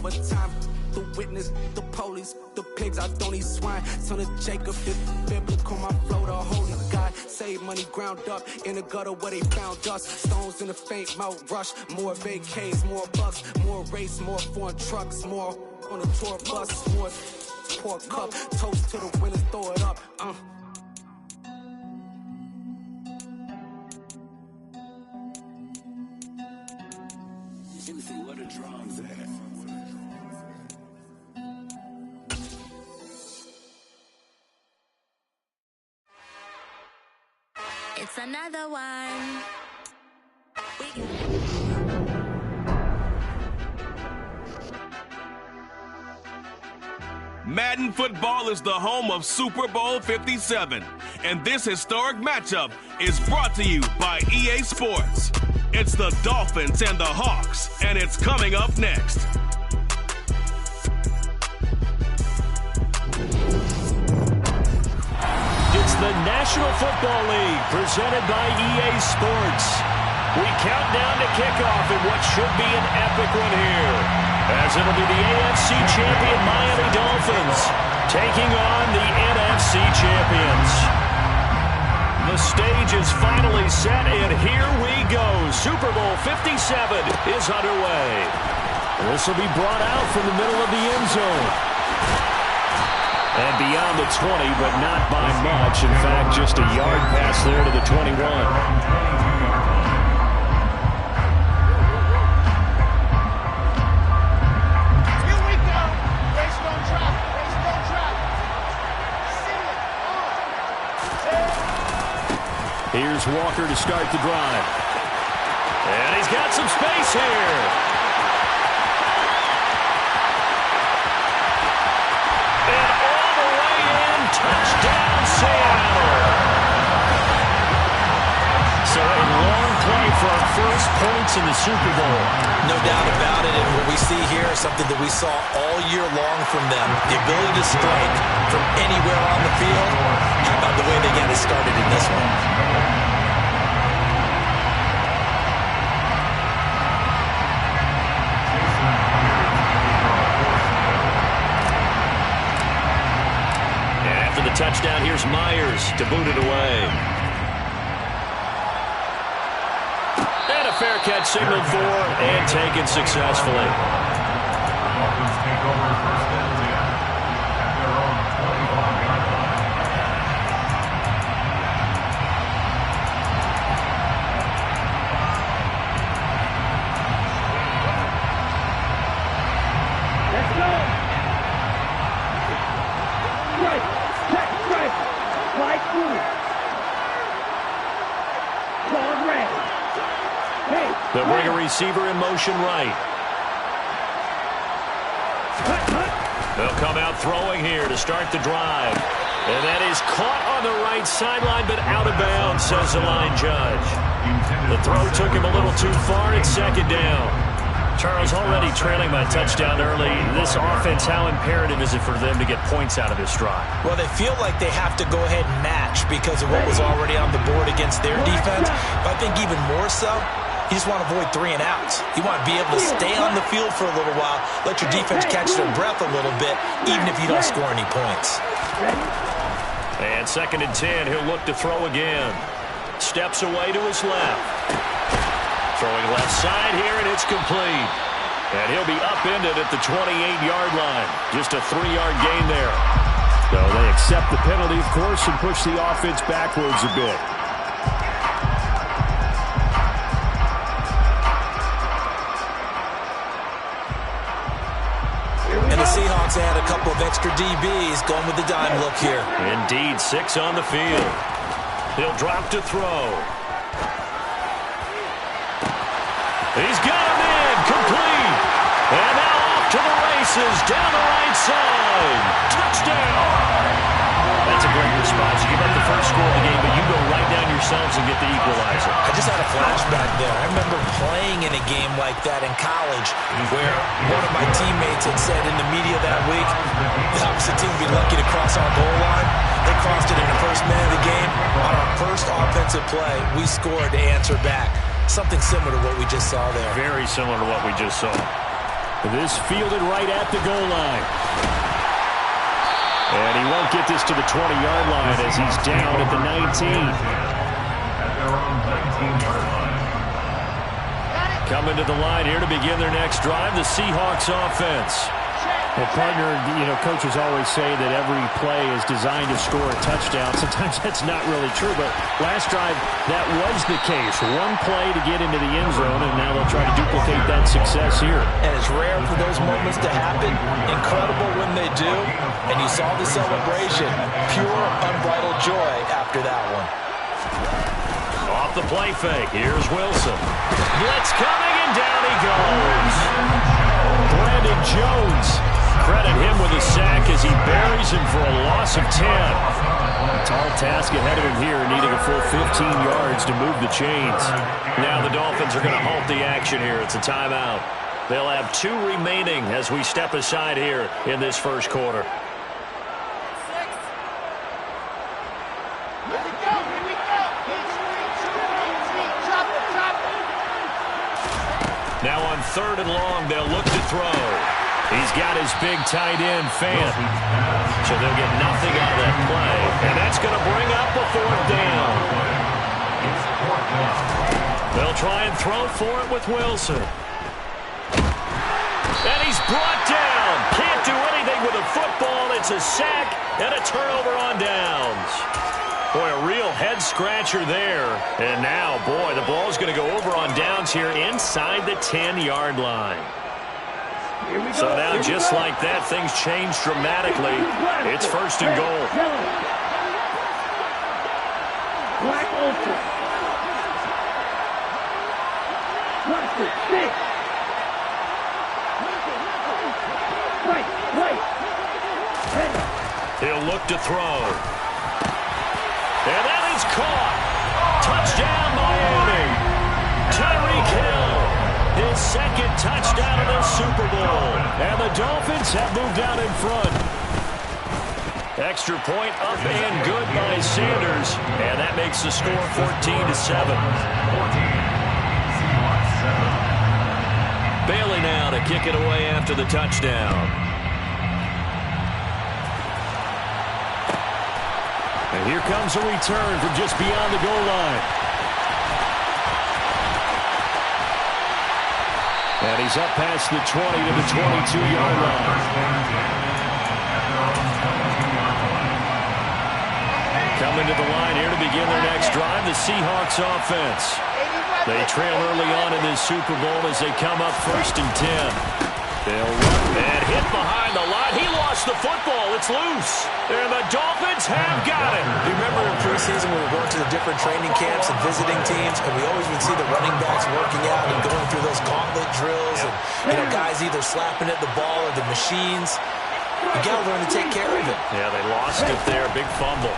overtime. The witness, the police, the pigs, I don't eat swine. Son of Jacob, it's biblical, my flow, the holy God. Save money ground up in the gutter where they found us. Stones in the faint mouth rush. More vacays, more bucks, more race, more foreign trucks, more on a tour bus, more pour cup. Toast to the winners, throw it up. Timothy, what a drums there. It's another one. Madden Football is the home of Super Bowl 57, and this historic matchup is brought to you by EA Sports. It's the Dolphins and the Hawks, and it's coming up next. It's the National Football League presented by EA Sports. We count down to kickoff in what should be an epic one here, as it'll be the AFC champion Miami Dolphins taking on the NFC champions. The stage is finally set, and here we go. Super Bowl 57 is underway. This will be brought out from the middle of the end zone. And beyond the 20, but not by much. In fact, just a yard pass there to the 21. Here we go. Race don't drop. Race don't drop. See it. Here's Walker to start the drive. And he's got some space here. Touchdown, Seattle. So a long play for our first points in the Super Bowl. No doubt about it, and what we see here is something that we saw all year long from them. The ability to strike from anywhere on the field. How about the way they got it started in this one? Touchdown, here's Myers to boot it away. And a fair catch signaled for and taken successfully. They'll bring a receiver in motion right. They'll come out throwing here to start the drive. And that is caught on the right sideline, but out of bounds, says the line judge. The throw took him a little too far. It's second down. Charles, already trailing by touchdown early. This offense, how imperative is it for them to get points out of this drive? Well, they feel like they have to go ahead and match because of what was already on the board against their defense. But I think even more so, you just want to avoid 3 and outs. You want to be able to stay on the field for a little while, let your defense catch their breath a little bit, even if you don't score any points. And 2nd and 10, he'll look to throw again. Steps away to his left. Throwing left side here, and it's complete. And he'll be upended at the 28-yard line. Just a 3-yard gain there. So they accept the penalty, of course, and push the offense backwards a bit. And the Seahawks add a couple of extra DBs going with the dime look here. Indeed, 6 on the field. He'll drop to throw. He's got him in, complete. And now off to the races, down the right side. Touchdown. That's a great response. You give up the first score of the game, but you go right down yourselves and get the equalizer. I just had a flashback there. I remember playing in a game like that in college where one of my teammates had said in the media that week, the opposite team would be lucky to cross our goal line. They crossed it in the first minute of the game. On our first offensive play, we scored to answer back. Something similar to what we just saw there. Very similar to what we just saw. This fielded right at the goal line. And he won't get this to the 20-yard line as he's down at the 19. Coming to the line here to begin their next drive, the Seahawks offense. Well, partner, coaches always say that every play is designed to score a touchdown. Sometimes that's not really true, but last drive, that was the case. One play to get into the end zone, and now they'll try to duplicate that success here. And it's rare for those moments to happen. Incredible when they do. And you saw the celebration. Pure, unbridled joy after that one. Off the play fake. Here's Wilson. Blitz coming, and down he goes. Brandon Jones. Credit him with a sack as he buries him for a loss of 10. Tall task ahead of him here, needing a full 15 yards to move the chains. Now the Dolphins are going to halt the action here. It's a timeout. They'll have 2 remaining as we step aside here in this first quarter. Now on 3rd and long, they'll look to throw. He's got his big tight end, Fan. So they'll get nothing out of that play. And that's going to bring up a 4th down. They'll try and throw for it with Wilson. And he's brought down. Can't do anything with a football. It's a sack and a turnover on downs. Boy, a real head-scratcher there. And now, boy, the ball's going to go over on downs here inside the 10-yard line. So now, just like that, things change dramatically. It's 1st and goal. Black Ultra. Blaster, stick. Right. He'll look to throw. And that is caught. Touchdown, Miami. Tyreek Hill, his 2nd touchdown of the Super Bowl. And the Dolphins have moved out in front. Extra point up and good by Sanders. And that makes the score 14-7. Bailey now to kick it away after the touchdown. And here comes a return from just beyond the goal line. And he's up past the 20 to the 22-yard line. Coming to the line here to begin their next drive, the Seahawks offense. They trail early on in this Super Bowl as they come up 1st and 10. They'll run and hit behind the line. He lost the football. It's loose. And the Dolphins have got it. You remember in preseason when we were going to the different training camps and visiting teams, and we always would see the running backs working out and going through those gauntlet drills, and guys either slapping at the ball or the machines. You got to learn to take care of it. Yeah, they lost it there. Big fumble.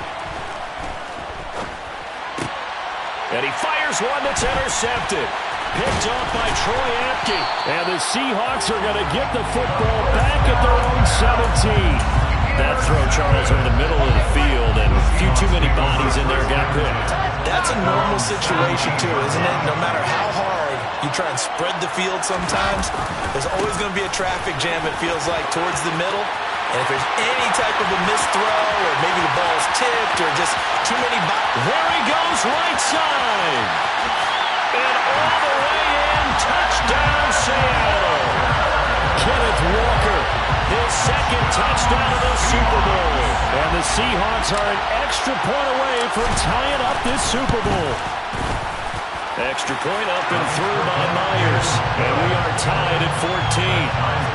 And he fires one that's intercepted. Picked off by Troy Apke. And the Seahawks are going to get the football back at their own 17. That throw, Charles, in the middle of the field, and a few too many bodies in there got picked. That's a normal situation, too, isn't it? No matter how hard you try and spread the field sometimes, there's always going to be a traffic jam, it feels like, towards the middle. And if there's any type of a missed throw, or maybe the ball's tipped, or just too many bodies. There he goes, right side. And all the way in, touchdown, Seattle. Kenneth Walker, his 2nd touchdown of the Super Bowl. And the Seahawks are an extra point away from tying up this Super Bowl. Extra point up and through by Myers. And we are tied at 14.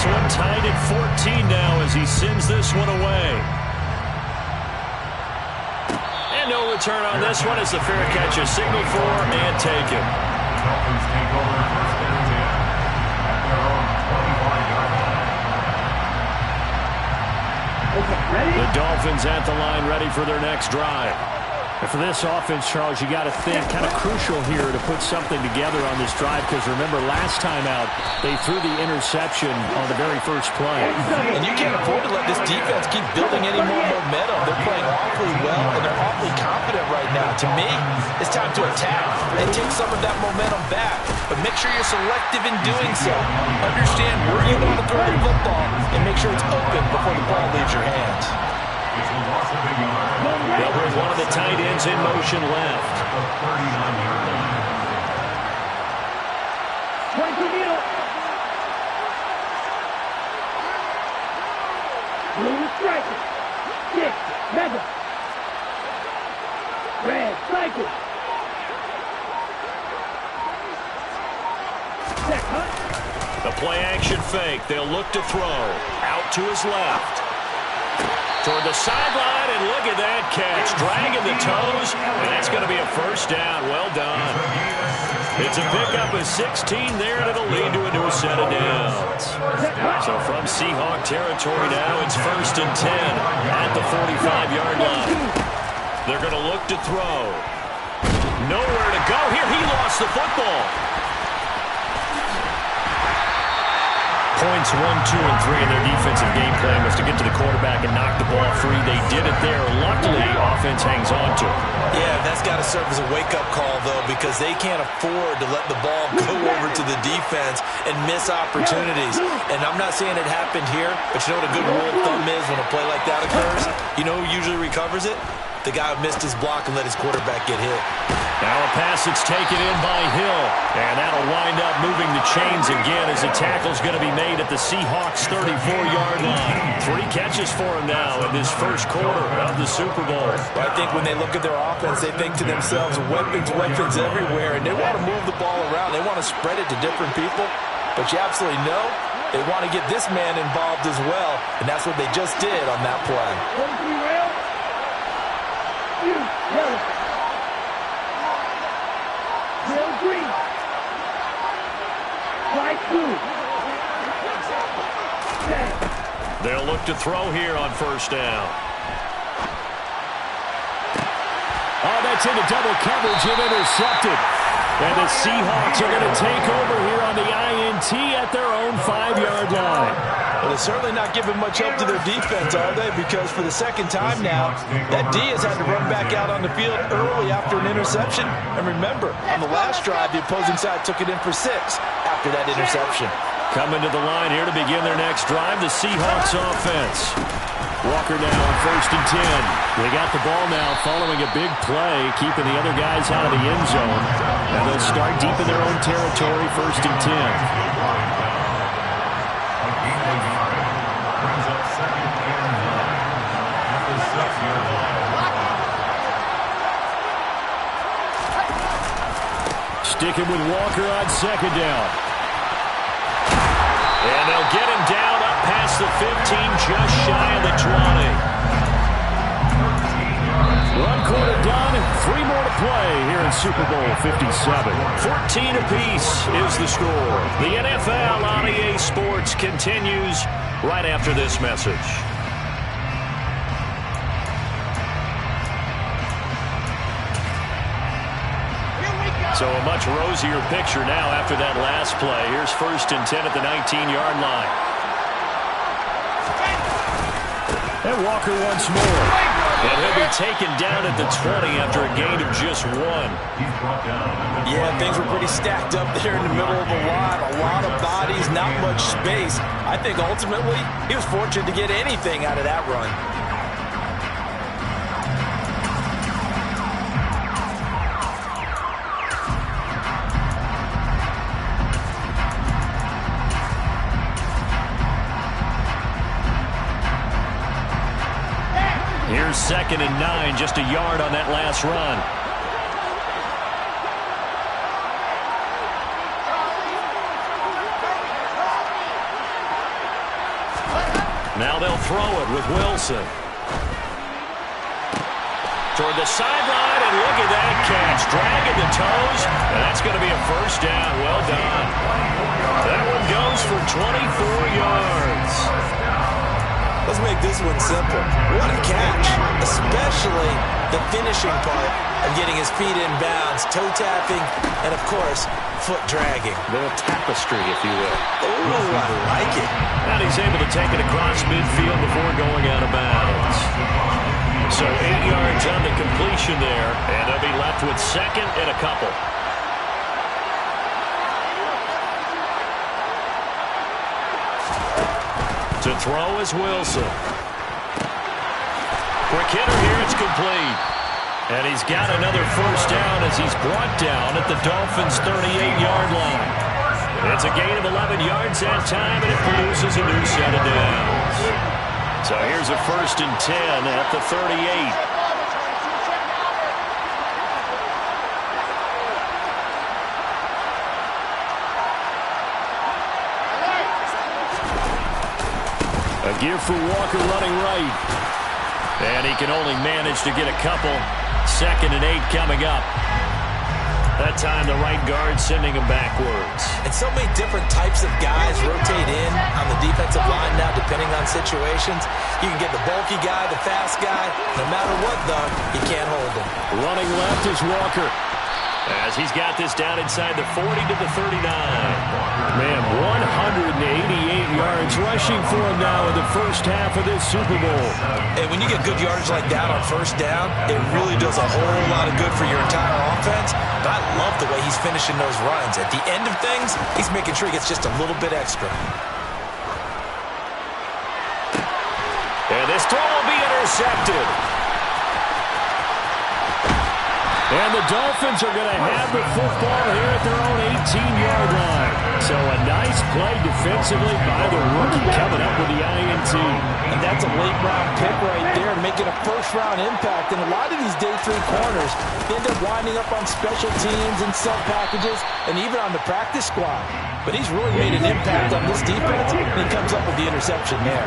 One tied at 14 now as he sends this one away. And no return on this one as the fair catch is signaled for and taken. The Dolphins at the line ready for their next drive. And for this offense, Charles, you got to think kind of crucial here to put something together on this drive, because remember last time out they threw the interception on the very first play. And you can't afford to let this defense keep building any more momentum. They're playing awfully well, and they're awfully confident right now. To me, it's time to attack and take some of that momentum back. But make sure you're selective in doing so. Understand where you want to throw the football and make sure it's open before the ball leaves your hands. They'll bring one of the tight ends in motion left. 22 middle. Blue striker. 6, mega. Red cycle. Set cut. The play action fake. They'll look to throw. Out to his left. Toward the sideline, and look at that catch. Dragging the toes, and that's going to be a first down. Well done. It's a pickup of 16 there, and it'll lead to a new set of downs. So from Seahawk territory now, it's 1st and 10 at the 45-yard line. They're going to look to throw. Nowhere to go here. He lost the football. Points 1, 2, and 3 in their defensive game plan was to get to the quarterback and knock the ball free. They did it there. Luckily, offense hangs on to it. Yeah, that's got to serve as a wake-up call, though, because they can't afford to let the ball go over to the defense and miss opportunities. And I'm not saying it happened here, but you know what a good rule of thumb is when a play like that occurs? You know who usually recovers it? The guy who missed his block and let his quarterback get hit. Now a pass that's taken in by Hill, and that'll wind up moving the chains again as the tackle's going to be made at the Seahawks' 34-yard line. 3 catches for him now in this first quarter of the Super Bowl. Well, I think when they look at their offense, they think to themselves, weapons, weapons everywhere, and they want to move the ball around. They want to spread it to different people, but you absolutely know they want to get this man involved as well, and that's what they just did on that play. Yellow. Real green. Light blue. They'll look to throw here on first down. Oh, that's into double coverage and intercepted. And the Seahawks are going to take over here on the INT at their own 5-yard line. Well, they're certainly not giving much help to their defense, are they? Because for the second time now, that D has had to run back out on the field early after an interception. And remember, on the last drive, the opposing side took it in for 6 after that interception. Coming to the line here to begin their next drive, the Seahawks offense. Walker now on 1st and 10. They got the ball now following a big play, keeping the other guys out of the end zone. And they'll start deep in their own territory, 1st and 10. Sticking with Walker on 2nd down. And they'll get him down up past the 15, just shy of the 20. 1 quarter done, 3 more to play here in Super Bowl 57. 14 apiece is the score. The NFL on EA Sports continues right after this message. So a much rosier picture now after that last play. Here's 1st and 10 at the 19-yard line. And Walker once more. And he'll be taken down at the 20 after a gain of just 1. Yeah, things were pretty stacked up there in the middle of the line. A lot of bodies, not much space. I think ultimately he was fortunate to get anything out of that run. Here's 2nd and 9, just a yard on that last run. Now they'll throw it with Wilson. Toward the sideline, and look at that catch. Dragging the toes, and that's going to be a first down. Well done. That one goes for 24 yards. Let's make this one simple. What a catch, especially the finishing part of getting his feet in bounds, toe tapping, and of course, foot dragging. A little tapestry, if you will. Oh, I like it. And he's able to take it across midfield before going out of bounds. So 8 yards on the completion there, and they'll be left with second and a couple. To throw is Wilson. Quick hitter here, it's complete. And he's got another first down as he's brought down at the Dolphins' 38-yard line. It's a gain of 11 yards that time, and it produces a new set of downs. So here's a 1st and 10 at the 38. A give for Walker running right. And he can only manage to get a couple. 2nd and 8 coming up. That time the right guard sending him backwards. And so many different types of guys rotate in on the defensive line now depending on situations. You can get the bulky guy, the fast guy. No matter what, though, you can't hold him. Running left is Walker. As he's got this down inside the 40 to the 39. Man, 188 yards rushing for him now in the first half of this Super Bowl. And when you get good yardage like that on first down, it really does a whole lot of good for your entire offense. But I love the way he's finishing those runs. At the end of things, he's making sure he gets just a little bit extra. And this throw will be intercepted. And the Dolphins are going to have the football here at their own 18-yard line. So a nice play defensively by the rookie coming up with the INT. And that's a late-round pick right there, making a first-round impact. And a lot of these day 3 corners end up winding up on special teams and sub packages and even on the practice squad. But he's really made an impact on this defense, and he comes up with the interception there.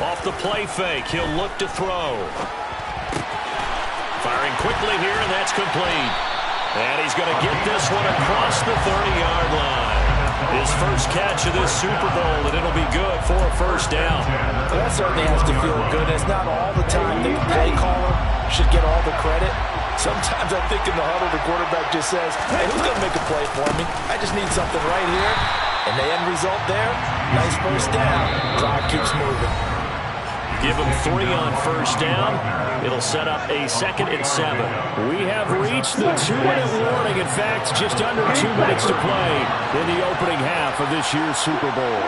Off the play fake, he'll look to throw. Firing quickly here, and that's complete. And he's going to get this one across the 30-yard line. His first catch of this Super Bowl, and it'll be good for a first down. Well, that certainly has to feel good. It's not all the time that the play caller should get all the credit. Sometimes I think in the huddle, the quarterback just says, hey, who's going to make a play for me? I just need something right here. And the end result there, nice first down. Clock keeps moving. Give him 3 on first down. It'll set up a 2nd and 7. We have reached the 2-minute warning. In fact, just under 2 minutes to play in the opening half of this year's Super Bowl.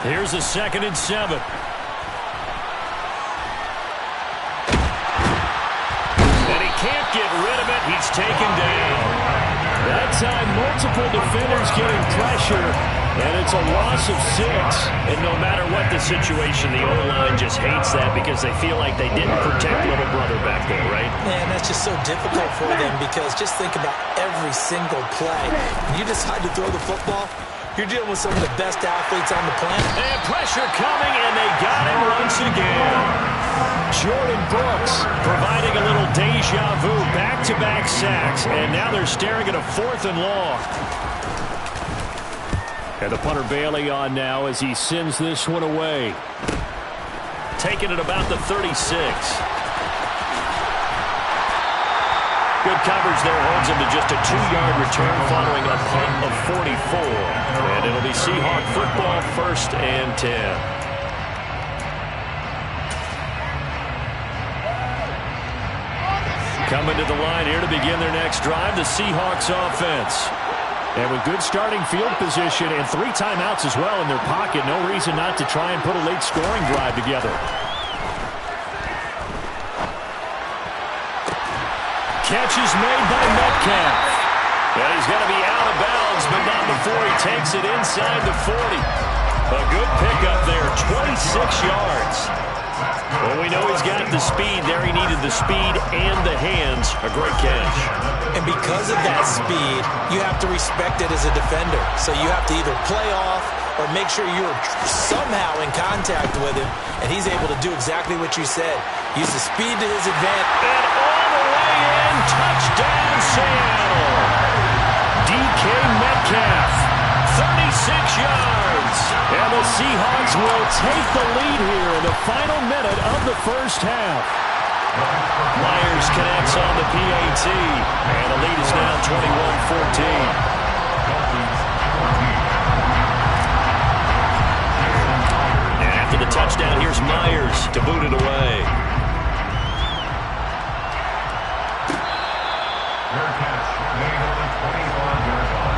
Here's a 2nd and 7. And he can't get rid of it. He's taken down. That time, multiple defenders getting pressure, and it's a loss of 6. And no matter what the situation, the O-line just hates that because they feel like they didn't protect little brother back there, right? Man, that's just so difficult for them because just think about every single play. When you decide to throw the football, you're dealing with some of the best athletes on the planet. And pressure coming, and they got him once again. Jordan Brooks providing a little deja vu, back-to-back sacks, and now they're staring at a 4th and long. And the punter Bailey on now as he sends this one away. Taking it about the 36. Good coverage there, holds him to just a 2-yard return following a punt of 44. And it'll be Seahawk football, 1st and 10. Coming to the line here to begin their next drive, the Seahawks offense. And with good starting field position and 3 timeouts as well in their pocket, no reason not to try and put a late scoring drive together. Catch is made by Metcalf. And he's going to be out of bounds, but not before he takes it inside the 40. A good pickup there, 26 yards. Well, we know he's got the speed there. He needed the speed and the hands. A great catch. And because of that speed, you have to respect it as a defender. So you have to either play off or make sure you're somehow in contact with him, and he's able to do exactly what you said. Use the speed to his advantage. And all the way in, touchdown Seattle. DK Metcalf, 36 yards. And the Seahawks will take the lead here in the final minute of the first half. Myers connects on the PAT, and the lead is now 21-14. After the touchdown, here's Myers to boot it away. Fair catch, made on the 25-yard line.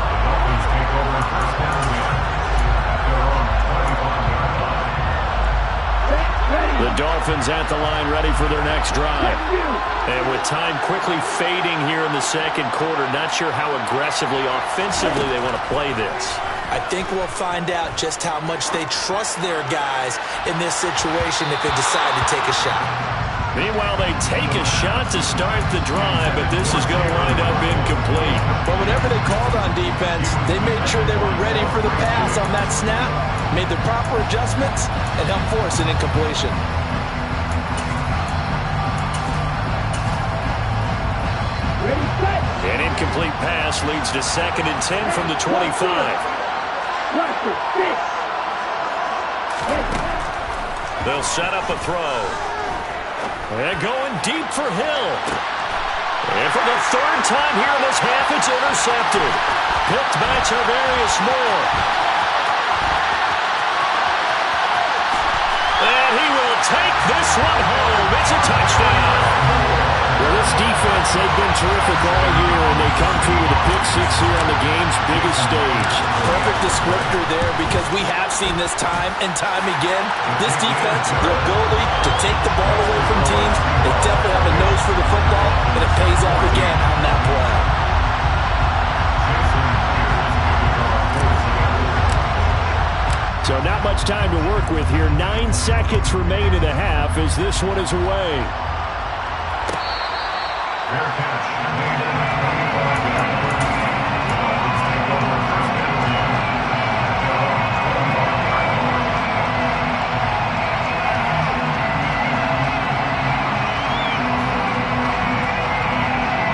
The Dolphins take over first down again at their own 25-yard line. The Dolphins at the line, ready for their next drive. And with time quickly fading here in the second quarter, not sure how aggressively, offensively they want to play this. I think we'll find out just how much they trust their guys in this situation if they decide to take a shot. Meanwhile, they take a shot to start the drive, but this is going to wind up incomplete. But whatever they called on defense, they made sure they were ready for the pass on that snap, made the proper adjustments, and helped force an incompletion. An incomplete pass leads to 2nd and 10 from the 25. They'll set up a throw. And going deep for Hill. And for the 3rd time here in this half, it's intercepted. Picked by Tarvarius Moore. And he will take this one home. It's a touchdown. Well, this defense, they've been terrific all year, and they come through with a pick 6 here on the game's biggest stage. Perfect descriptor there, because we have seen this time and time again. This defense, their ability to take the ball away from teams, they definitely have a nose for the football, and it pays off again on that play. So not much time to work with here. 9 seconds remain in the half as this one is away. Fair catch, made on the 25-yard line. The Dolphins take over first down again at their own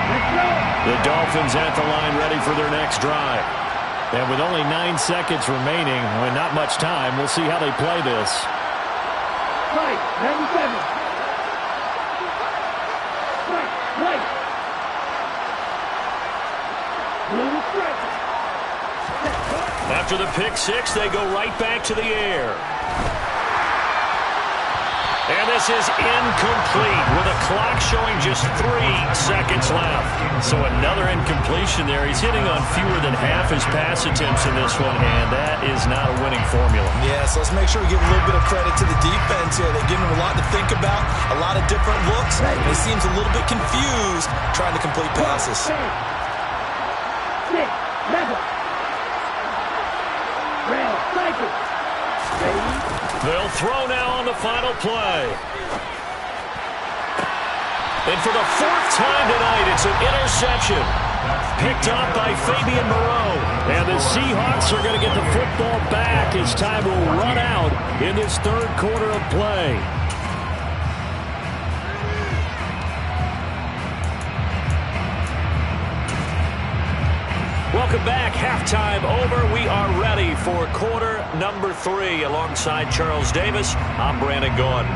25-yard line. The Dolphins at the line, ready for their next drive. And with only 9 seconds remaining, and not much time, we'll see how they play this. Right, 97. After the pick 6, they go right back to the air. And this is incomplete with a clock showing just 3 seconds left. So another incompletion there. He's hitting on fewer than half his pass attempts in this one, and that is not a winning formula. Yeah, so let's make sure we give a little bit of credit to the defense here. They've given him a lot to think about, a lot of different looks. He seems a little bit confused trying to complete passes. 6, 7. Rail, cycle. They'll throw now on the final play. And for the 4th time tonight, it's an interception. Picked up by Fabian Moreau. And the Seahawks are going to get the football back as time will run out in this 3rd quarter of play. Welcome back. Halftime over. We are ready for quarter number 3. Alongside Charles Davis, I'm Brandon Gordon.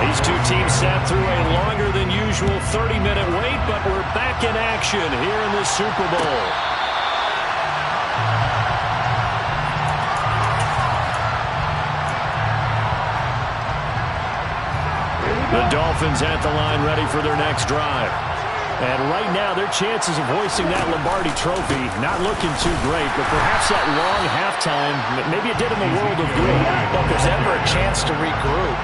These two teams sat through a longer than usual 30-minute wait, but we're back in action here in the Super Bowl. The Dolphins at the line, ready for their next drive. And right now, their chances of hoisting that Lombardi trophy not looking too great, but perhaps that long halftime, maybe it did them a world of good. Well, if there's ever a chance to regroup,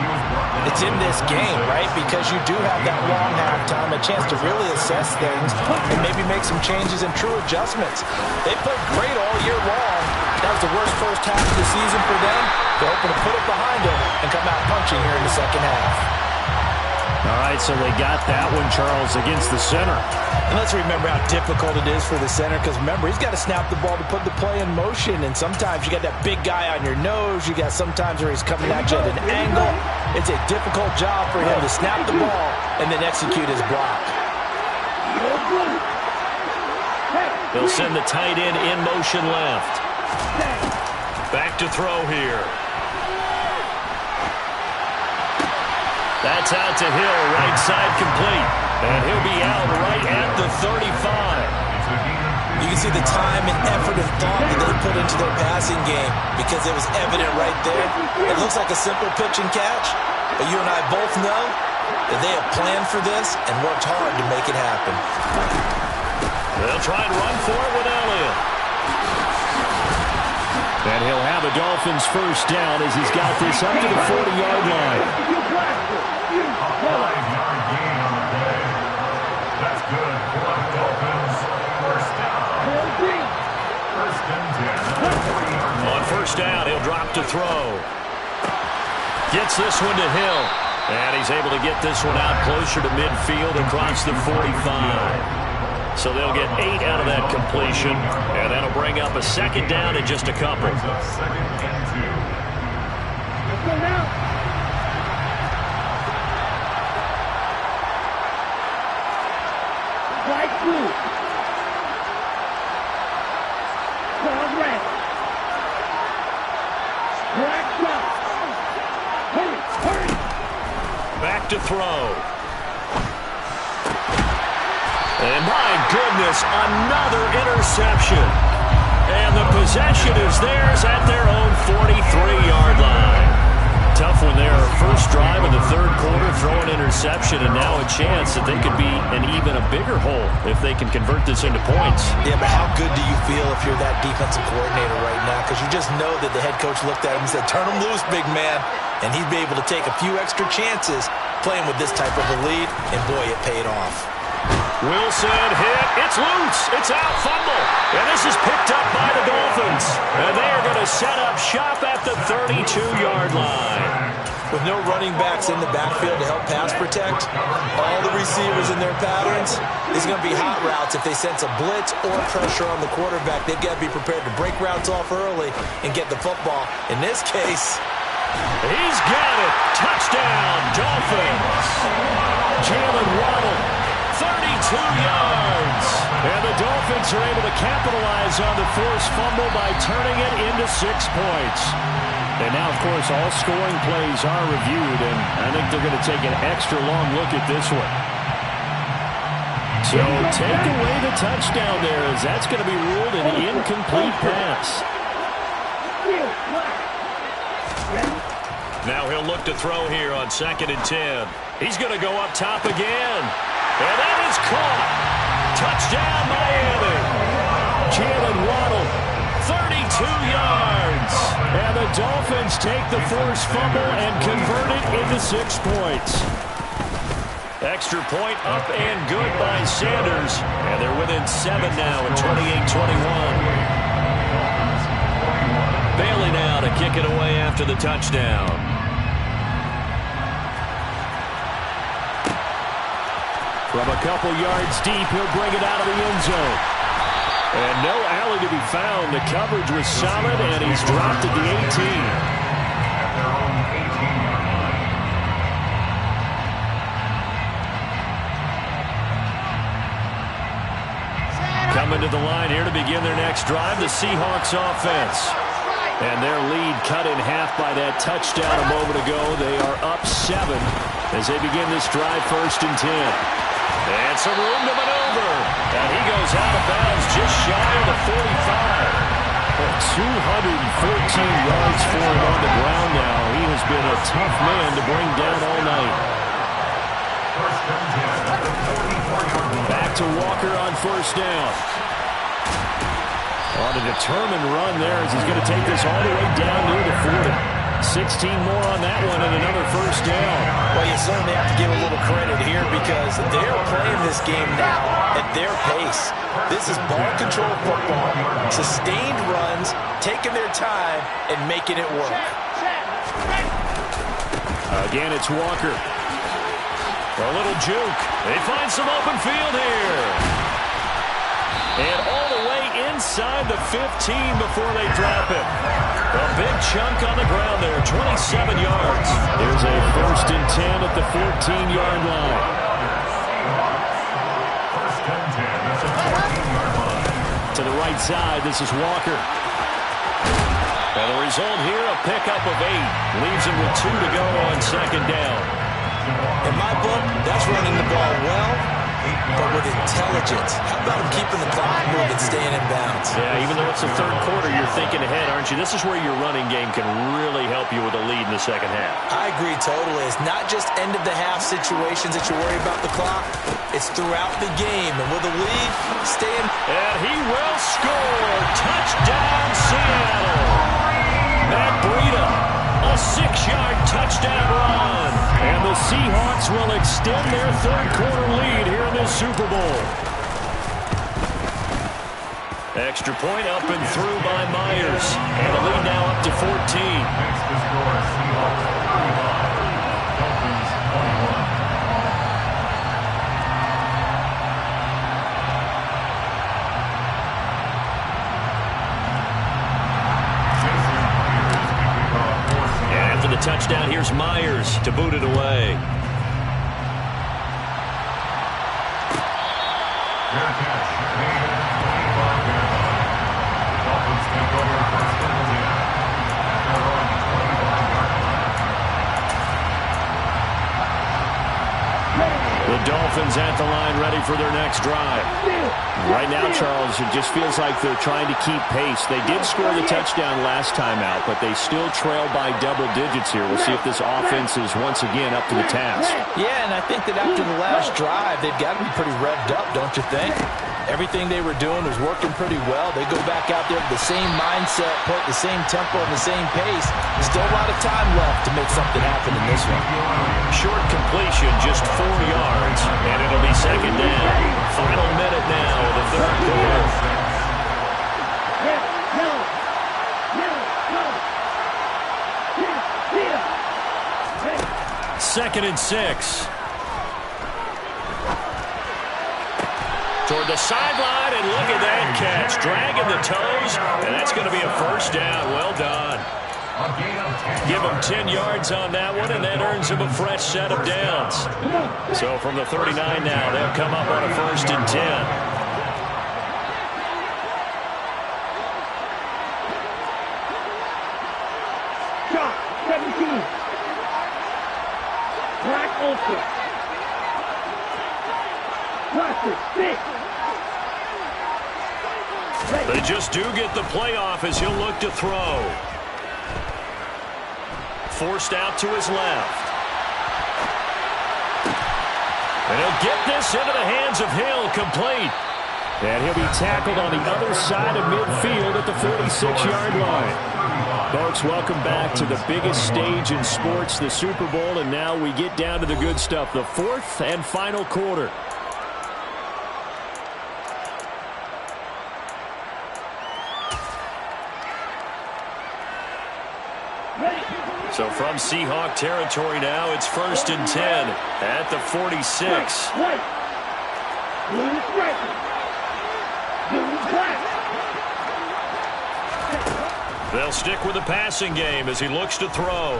it's in this game, right? Because you do have that long halftime, a chance to really assess things and maybe make some changes and true adjustments. They played great all year long. That was the worst first half of the season for them. They're hoping to put it behind them and come out punching here in the second half. All right, so they got that one, Charles, against the center. And let's remember how difficult it is for the center, because remember, he's got to snap the ball to put the play in motion, and sometimes you got that big guy on your nose. You got sometimes where he's coming at you at an angle. It's a difficult job for him to snap the ball and then execute his block. They'll send the tight end in motion left. Back to throw here. That's out to Hill, right side complete. And he'll be out right at the 35. You can see the time and effort and thought that they put into their passing game because it was evident right there. It looks like a simple pitch and catch, but you and I both know that they have planned for this and worked hard to make it happen. They'll try and run for it with Elliott. And he'll have a Dolphins first down as he's got this up to the 40-yard line. A 5-yard gain on the play. That's good for the Dolphins. First down. First and 10. 40-yard line. On first down, he'll drop to throw. Gets this one to Hill. And he's able to get this one out closer to midfield across the 45. So they'll get 8 out of that completion, and that'll bring up a second down in just a couple. Second and 2. Let's go now. Right blue. Cross red. Black shot. Hurry. Back to throw. And my goodness, another interception. And the possession is theirs at their own 43-yard line. Tough one there. First drive in the third quarter, throw an interception, and now a chance that they could be in even a bigger hole if they can convert this into points. Yeah, but how good do you feel if you're that defensive coordinator right now? Because you just know that the head coach looked at him and said, turn him loose, big man. And he'd be able to take a few extra chances playing with this type of a lead, and boy, it paid off. Wilson hit. It's loose. It's out. Fumble. And this is picked up by the Dolphins. And they are going to set up shop at the 32-yard line. With no running backs in the backfield to help pass protect, all the receivers in their patterns, it's going to be hot routes. If they sense a blitz or pressure on the quarterback, they've got to be prepared to break routes off early and get the football. In this case, he's got it. Touchdown, Dolphins. Jalen Waddle, 32 yards. And the Dolphins are able to capitalize on the forced fumble by turning it into 6 points. And now, of course, all scoring plays are reviewed, and I think they're going to take an extra long look at this one. So take away the touchdown there, as that's going to be ruled an incomplete pass. Now he'll look to throw here on 2nd and 10. He's going to go up top again. And that is caught. Touchdown, Miami. Jalen Waddle, 32 yards. And the Dolphins take the forced fumble and convert it into 6 points. Extra point up and good by Sanders. And they're within 7 now at 28-21. Bailey now to kick it away after the touchdown. From a couple yards deep, he'll bring it out of the end zone. And no alley to be found. The coverage was solid, and he's dropped at the 18. At their own 18-yard line. Coming to the line here to begin their next drive, the Seahawks offense. And their lead cut in half by that touchdown a moment ago. They are up 7 as they begin this drive, 1st and 10. And some room to maneuver. And he goes out of bounds just shy of the 45. 214 yards for him on the ground now. He has been a tough man to bring down all night. Back to Walker on 1st down. On a determined run there as he's going to take this all the way down near the 40. 16 more on that one and another 1st down. Well, you certainly have to give a little credit here because they're playing this game now at their pace. This is ball control football, sustained runs, taking their time, and making it work. Again, it's Walker. A little juke. They find some open field here. And all the way inside the 15 before they drop it. A big chunk on the ground there, 27 yards. Here's a 1st and 10 at the 14-yard line. 1st and 10 at the 14-yard line. To the right side, this is Walker. And the result here, a pickup of 8. Leaves him with 2 to go on 2nd down. In my book, that's running the ball well, but with intelligence. How about him keeping the clock moving, staying in bounds? Yeah, even though it's the 3rd quarter, you're thinking ahead, aren't you? This is where your running game can really help you with a lead in the 2nd half. I agree totally. It's not just end-of-the-half situations that you worry about the clock. It's throughout the game. And with a lead, staying. And he will score. Touchdown, Seattle. Matt Breida, a 6-yard touchdown run. And the Seahawks will extend their 3rd quarter lead here in the Super Bowl. Extra point up and through by Myers. And the lead now up to 14. Next to score, Seahawks 35, Dolphins 21. The touchdown, here's Myers to boot it away. Fair catch, made at the 25-yard line. Dolphins take over 1st and 10 at their own 25-yard line. The Dolphins at the line, ready for their next drive. Right now, Charles, it just feels like they're trying to keep pace. They did score the touchdown last time out, but they still trail by double digits here. We'll see if this offense is once again up to the task. Yeah, and I think that after the last drive, they've got to be pretty revved up, don't you think? Everything they were doing was working pretty well. They go back out there with the same mindset, put the same tempo and the same pace. There's still a lot of time left to make something happen in this one. Short completion, just 4 yards, and it'll be 2nd down. Final minute now of the 3rd quarter. 2nd and 6. Toward the sideline, and look at that catch. Dragging the toes, and that's going to be a 1st down. Well done. Give him 10 yards on that one, and that earns him a fresh set of downs. So from the 39 now, they'll come up on a 1st and 10. Shot, 17. Black Ultra. Cluster, 6. They just do get the playoff as he'll look to throw. Forced out to his left. And he'll get this into the hands of Hill, complete. And he'll be tackled on the other side of midfield at the 46-yard line. Folks, welcome back to the biggest stage in sports, the Super Bowl, and now we get down to the good stuff, the 4th and final quarter. So from Seahawk territory now, it's 1st and 10 at the 46. They'll stick with the passing game as he looks to throw.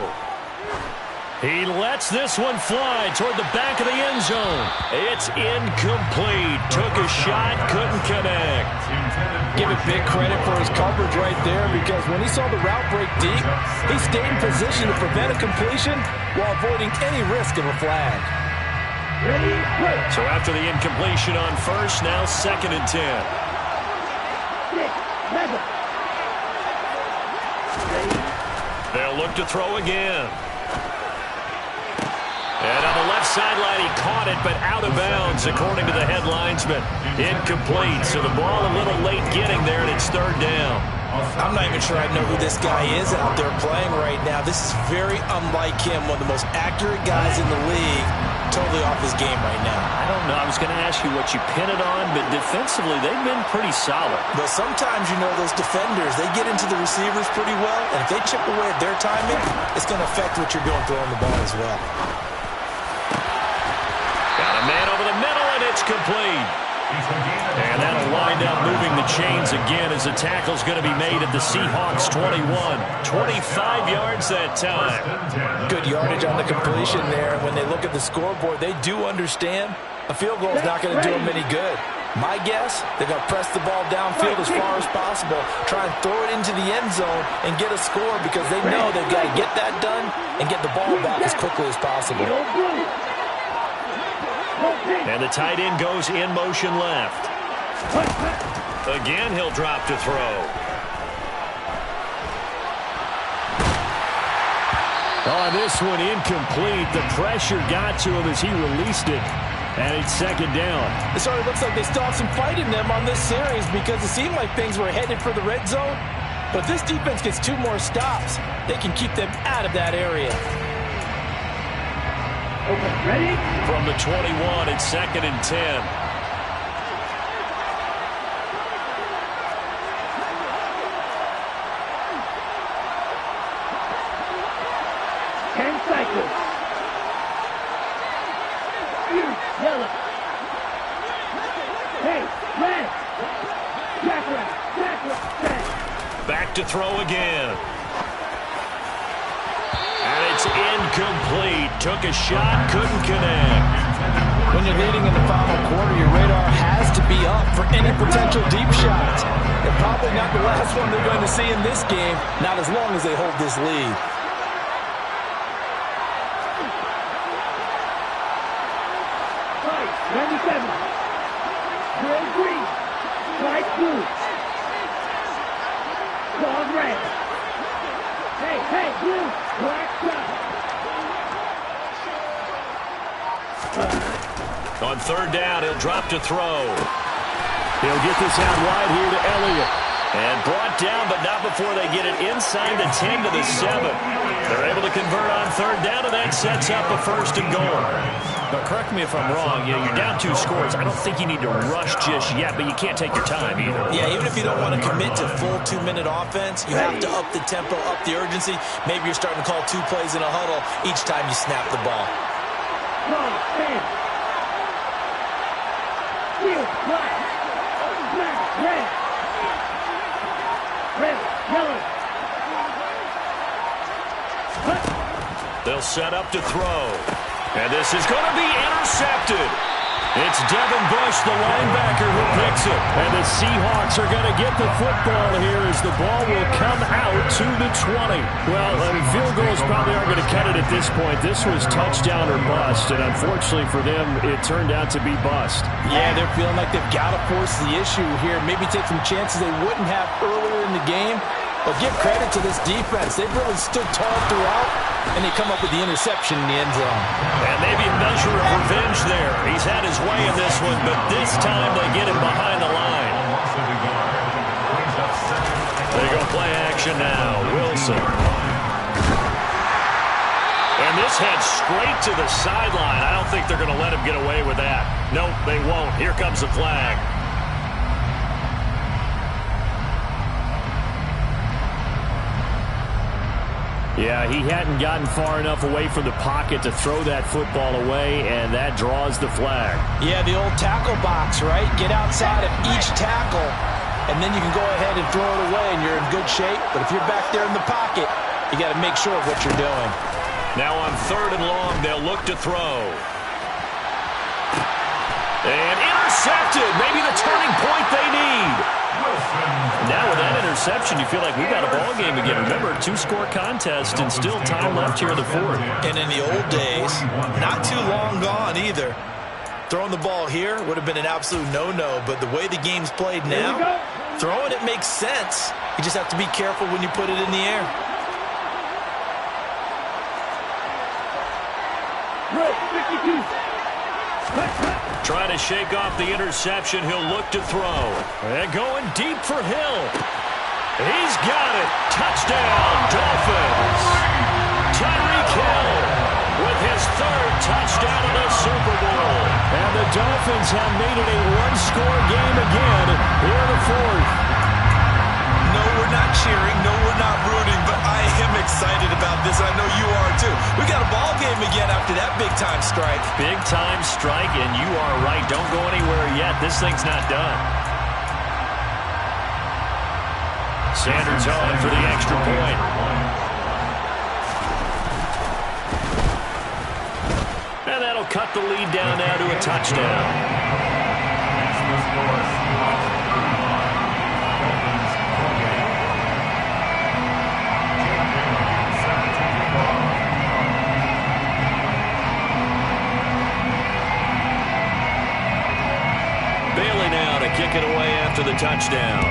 He lets this one fly toward the back of the end zone. It's incomplete. Took a shot, couldn't connect. Give it big credit for his coverage right there, because when he saw the route break deep, he stayed in position to prevent a completion while avoiding any risk of a flag. So after the incompletion on 1st, now 2nd and 10. They'll look to throw again. And on the left sideline, he caught it, but out of bounds, according to the head linesman. Incomplete, so the ball a little late getting there, and it's 3rd down. I'm not even sure I know who this guy is out there playing right now. This is very unlike him, one of the most accurate guys in the league. Totally off his game right now. I don't know. I was going to ask you what you pin it on, but defensively, they've been pretty solid. But sometimes, you know, those defenders, they get into the receivers pretty well, and if they chip away at their timing, it's going to affect what you're doing throwing the ball as well. pass complete. And that'll wind up moving the chains again as the tackle's going to be made at the Seahawks 21. 25 yards that time. Good yardage on the completion there. When they look at the scoreboard, they do understand a field goal is not going to do them any good. My guess, they're going to press the ball downfield as far as possible, try and throw it into the end zone and get a score because they know they've got to get that done and get the ball back as quickly as possible. And the tight end goes in motion left. Again, he'll drop to throw. On this one, incomplete. The pressure got to him as he released it. And it's second down. It sort of looks like they still have some fight in them on this series because it seemed like things were headed for the red zone. But if this defense gets 2 more stops, they can keep them out of that area. Okay, ready? From the 21, it's second and 10. Cycles. Yellow. Hey, red. Jack. Back to throw again. And it's incomplete. Took a shot, couldn't connect. When you're leading in the final quarter, your radar has to be up for any potential deep shots. And probably not the last one they're going to see in this game, not as long as they hold this lead. Green, white, blue. Called red. Hey, blue, black, dot. On third down, he'll drop to throw. He'll get this out wide here to Elliott. And brought down, but not before they get it inside the 10 to the 7. They're able to convert on third down, and that sets up a first and goal. Now, correct me if I'm wrong. You're down 2 scores. I don't think you need to rush just yet, but you can't take your time either. Yeah, even if you don't want to commit to full 2-minute offense, you have to up the tempo, up the urgency. Maybe you're starting to call 2 plays in a huddle each time you snap the ball. They'll set up to throw. And this is going to be intercepted. It's Devin Bush, the linebacker, who picks it. And the Seahawks are going to get the football here as the ball will come out to the 20. Well, field goals probably aren't going to cut it at this point. This was touchdown or bust, and unfortunately for them, it turned out to be bust. Yeah, they're feeling like they've got to force the issue here. Maybe take some chances they wouldn't have earlier in the game. But give credit to this defense. They've really stood tall throughout, and they come up with the interception in the end zone. And maybe a measure of revenge there. He's had his way in this one, but this time they get him behind the line. They go play action now. Wilson. And this heads straight to the sideline. I don't think they're going to let him get away with that. Nope, they won't. Here comes the flag. Yeah, he hadn't gotten far enough away from the pocket to throw that football away, and that draws the flag. Yeah, the old tackle box, right? Get outside of each tackle, and then you can go ahead and throw it away, and you're in good shape. But if you're back there in the pocket, you got to make sure of what you're doing. Now on third and long, they'll look to throw. And intercepted. Maybe the turning point they need. Now with that interception, you feel like we've got a ball game again. Remember, 2-score contest and still time left here in the fourth. And in the old days, not too long gone either. Throwing the ball here would have been an absolute no-no, but the way the game's played now, throwing it makes sense. You just have to be careful when you put it in the air. Trying to shake off the interception. He'll look to throw. And going deep for Hill. He's got it. Touchdown, Dolphins. Tyreek Hill with his 3rd touchdown of the Super Bowl. And the Dolphins have made it a 1-score game again here in the 4th. No, we're not cheering. No, we're not rooting. But I am excited about this. I know you are too. We got a ball game again after that big-time strike. Big-time strike, and you are right. Don't go anywhere yet. This thing's not done. Sanders on for the extra point. And that'll cut the lead down now to a touchdown. Bailey now to kick it away after the touchdown.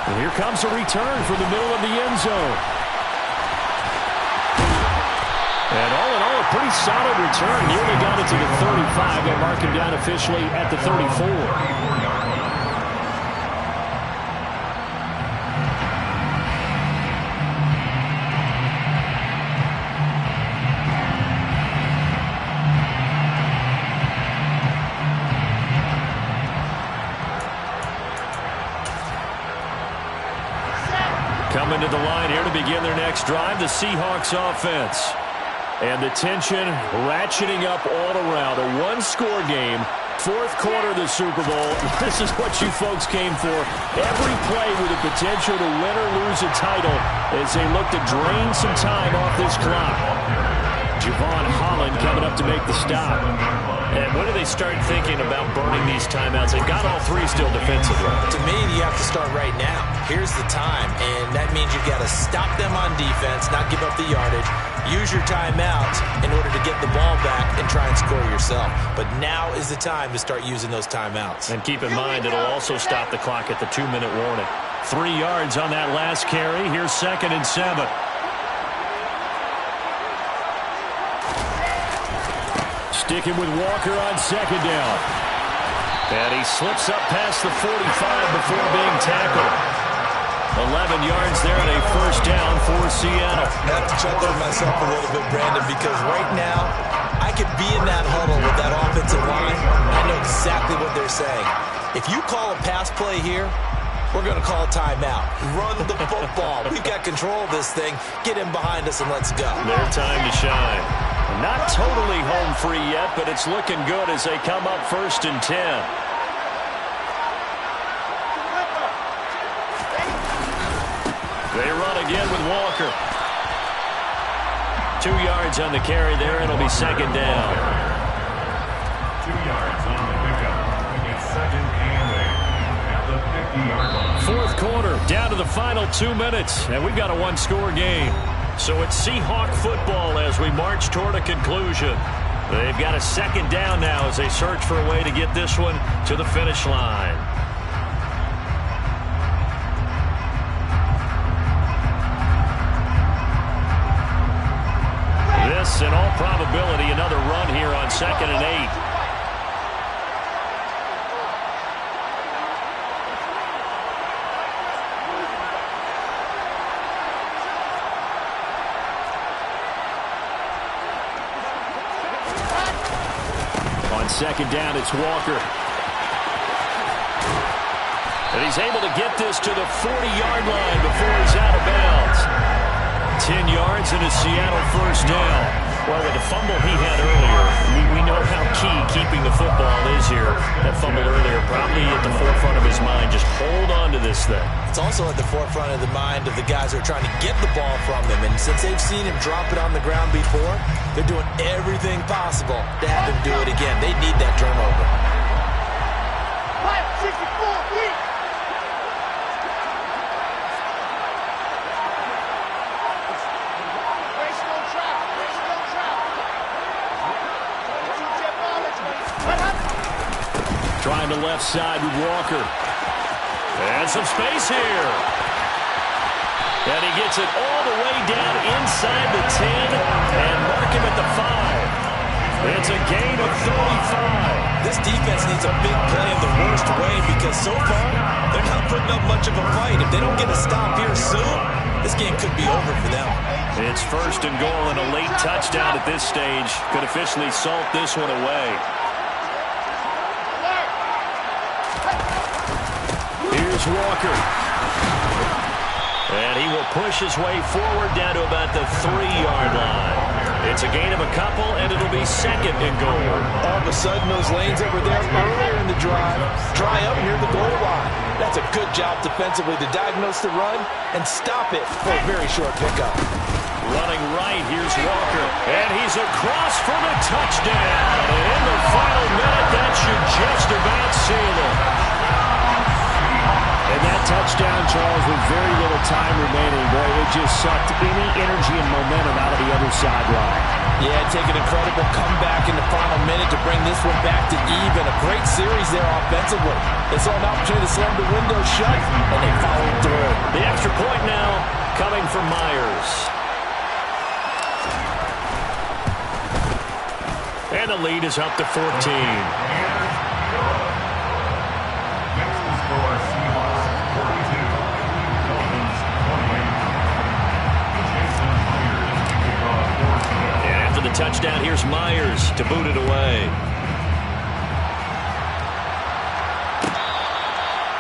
And here comes a return from the middle of the end zone. And all in all, a pretty solid return. Nearly got it to the 35. They'll mark him down officially at the 34. Coming to the line here to begin their next drive, the Seahawks offense. And the tension ratcheting up all around. A one-score game, fourth quarter of the Super Bowl. This is what you folks came for. Every play with the potential to win or lose a title as they look to drain some time off this clock. Javon Holland coming up to make the stop. And when do they start thinking about burning these timeouts? They've got all three still defensively. To me, you have to start right now. Here's the time, and that means you've got to stop them on defense, not give up the yardage. Use your timeouts in order to get the ball back and try and score yourself. But now is the time to start using those timeouts. And keep in mind, it'll also stop the clock at the 2-minute warning. 3 yards on that last carry. Here's 2nd and 7. Sticking with Walker on 2nd down. And he slips up past the 45 before being tackled. 11 yards there and a first down for Seattle. I have to chuckle at myself a little bit, Brandon, because right now I could be in that huddle with that offensive line. I know exactly what they're saying. If you call a pass play here, we're going to call timeout. Run the football. We've got control of this thing. Get in behind us and let's go. Their time to shine. Not totally home free yet, but it's looking good as they come up 1st and 10. They run again with Walker. 2 yards on the carry there. It'll be 2nd down. 2 yards on the pickup. It's 2nd and 8 at the 50-yard line. Fourth quarter, down to the final 2 minutes, and we've got a one-score game. So it's Seahawk football as we march toward a conclusion. They've got a 2nd down now as they search for a way to get this one to the finish line. This, in all probability, another run here on 2nd and 8. On 2nd down, it's Walker. And he's able to get this to the 40-yard line before he's out of bounds. 10 yards and a Seattle first down. Well, with the fumble he had earlier, we know how key keeping the football is here. That fumble earlier probably at the forefront of his mind. Just hold on to this thing. It's also at the forefront of the mind of the guys who are trying to get the ball from him. And since they've seen him drop it on the ground before, they're doing everything possible to have him do it again. They need that turnover. 64 feet. Trying the left side with Walker. And some space here. And he gets it all the way down inside the 10 and mark him at the 5. It's a gain of 35. This defense needs a big play in the worst way because so far they're not putting up much of a fight. If they don't get a stop here soon, this game could be over for them. It's 1st and goal and a late touchdown at this stage. Could officially salt this one away. Here's Walker. And he will push his way forward down to about the 3-yard line. It's a gain of a couple, and it'll be second and goal. All of a sudden, those lanes that were there earlier in the drive dry up near the goal line. That's a good job defensively to diagnose the run and stop it for a very short pickup. Running right, here's Walker. And he's across for the touchdown. And in the final minute, that should just about seal it. And that touchdown, Charles, with very little time remaining, boy, it just sucked any energy and momentum out of the other sideline. Yeah, take an incredible comeback in the final minute to bring this one back to even. A great series there offensively. They saw an opportunity to slam the window shut, and they followed through. The extra point now coming from Myers. And the lead is up to 14. The touchdown, here's Myers to boot it away.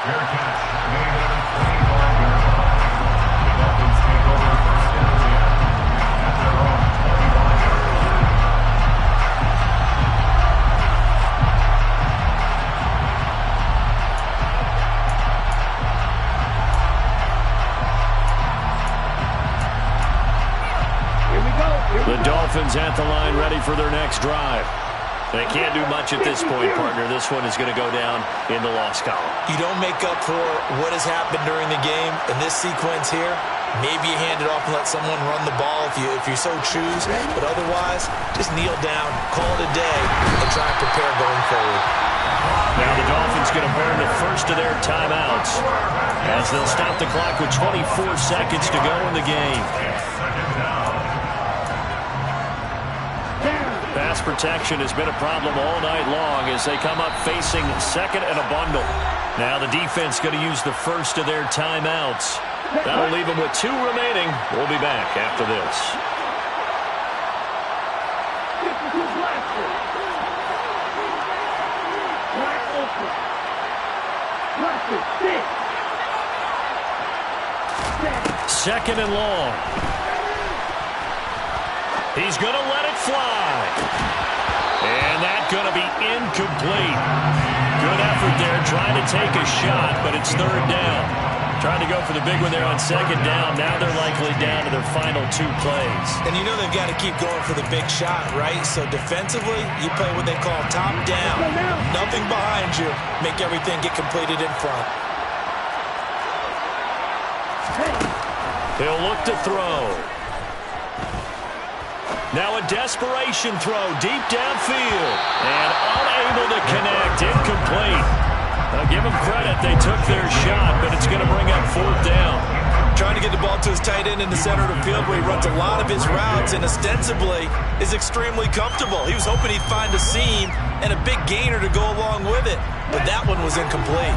Fair catch. Made it 25 yards. The Dolphins take over first and 10 at their own 25-yard line. The Dolphins at the line, ready for their next drive. They can't do much at this point, partner. This one is going to go down in the loss column. You don't make up for what has happened during the game. In this sequence here, maybe you hand it off and let someone run the ball if you so choose. But otherwise, just kneel down, call it a day, and try and prepare going forward. Now the Dolphins going to burn the first of their timeouts as they'll stop the clock with 24 seconds to go in the game. Pass protection has been a problem all night long as they come up facing second and a bundle. Now the defense going to use the first of their timeouts. That'll leave them with 2 remaining. We'll be back after this. Second and long. He's going to let it fly. And that's going to be incomplete. Good effort there trying to take a shot, but it's third down. Trying to go for the big one there on second down. Now they're likely down to their final 2 plays. And you know they've got to keep going for the big shot, right? So defensively, you play what they call top down. Nothing behind you. Make everything get completed in front. He'll look to throw. Now a desperation throw deep downfield. And unable to connect. Incomplete. Now give them credit. They took their shot, but it's going to bring up 4th down. Trying to get the ball to his tight end in the center of the field where he runs a lot of his routes and ostensibly is extremely comfortable. He was hoping he'd find a seam and a big gainer to go along with it, but that one was incomplete.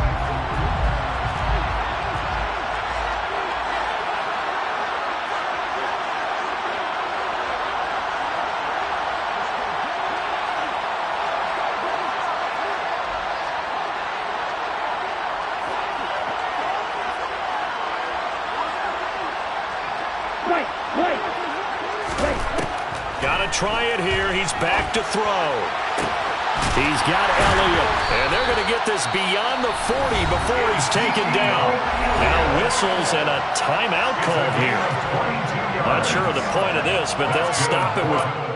Gotta try it here. He's back to throw. He's got Elliott. And they're going to get this beyond the 40 before he's taken down. Now whistles and a timeout called here. Not sure of the point of this, but they'll stop it with...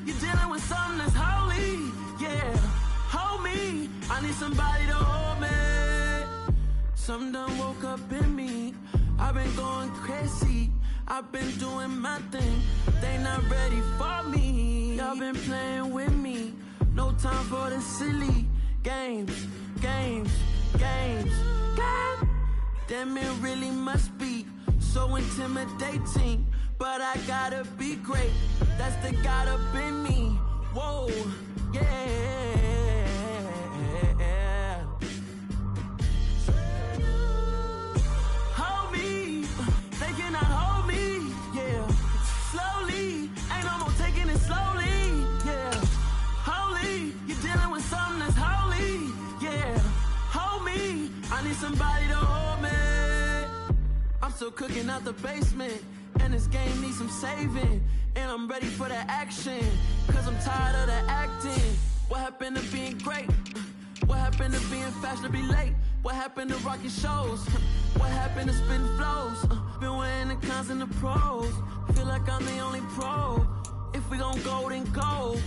you're dealing with something that's holy. Yeah, hold me. I need somebody to hold me. Something done woke up in me. I've been going crazy. I've been doing my thing. They not ready for me. Y'all been playing with me. No time for the silly games. God damn, it really must be so intimidating. But I gotta be great. That's the God up in me. Whoa, yeah. Hold me. They cannot hold me. Yeah. Slowly. Ain't no more taking it slowly. Yeah. Holy. You're dealing with something that's holy. Yeah. Hold me. I need somebody to hold me. I'm still cooking out the basement. And this game needs some saving. And I'm ready for the action. Cause I'm tired of the acting. What happened to being great? What happened to being fashionably late? What happened to rocking shows? What happened to spitting flows? Been wearing the cons and the pros. Feel like I'm the only pro. If we gon' go, then go.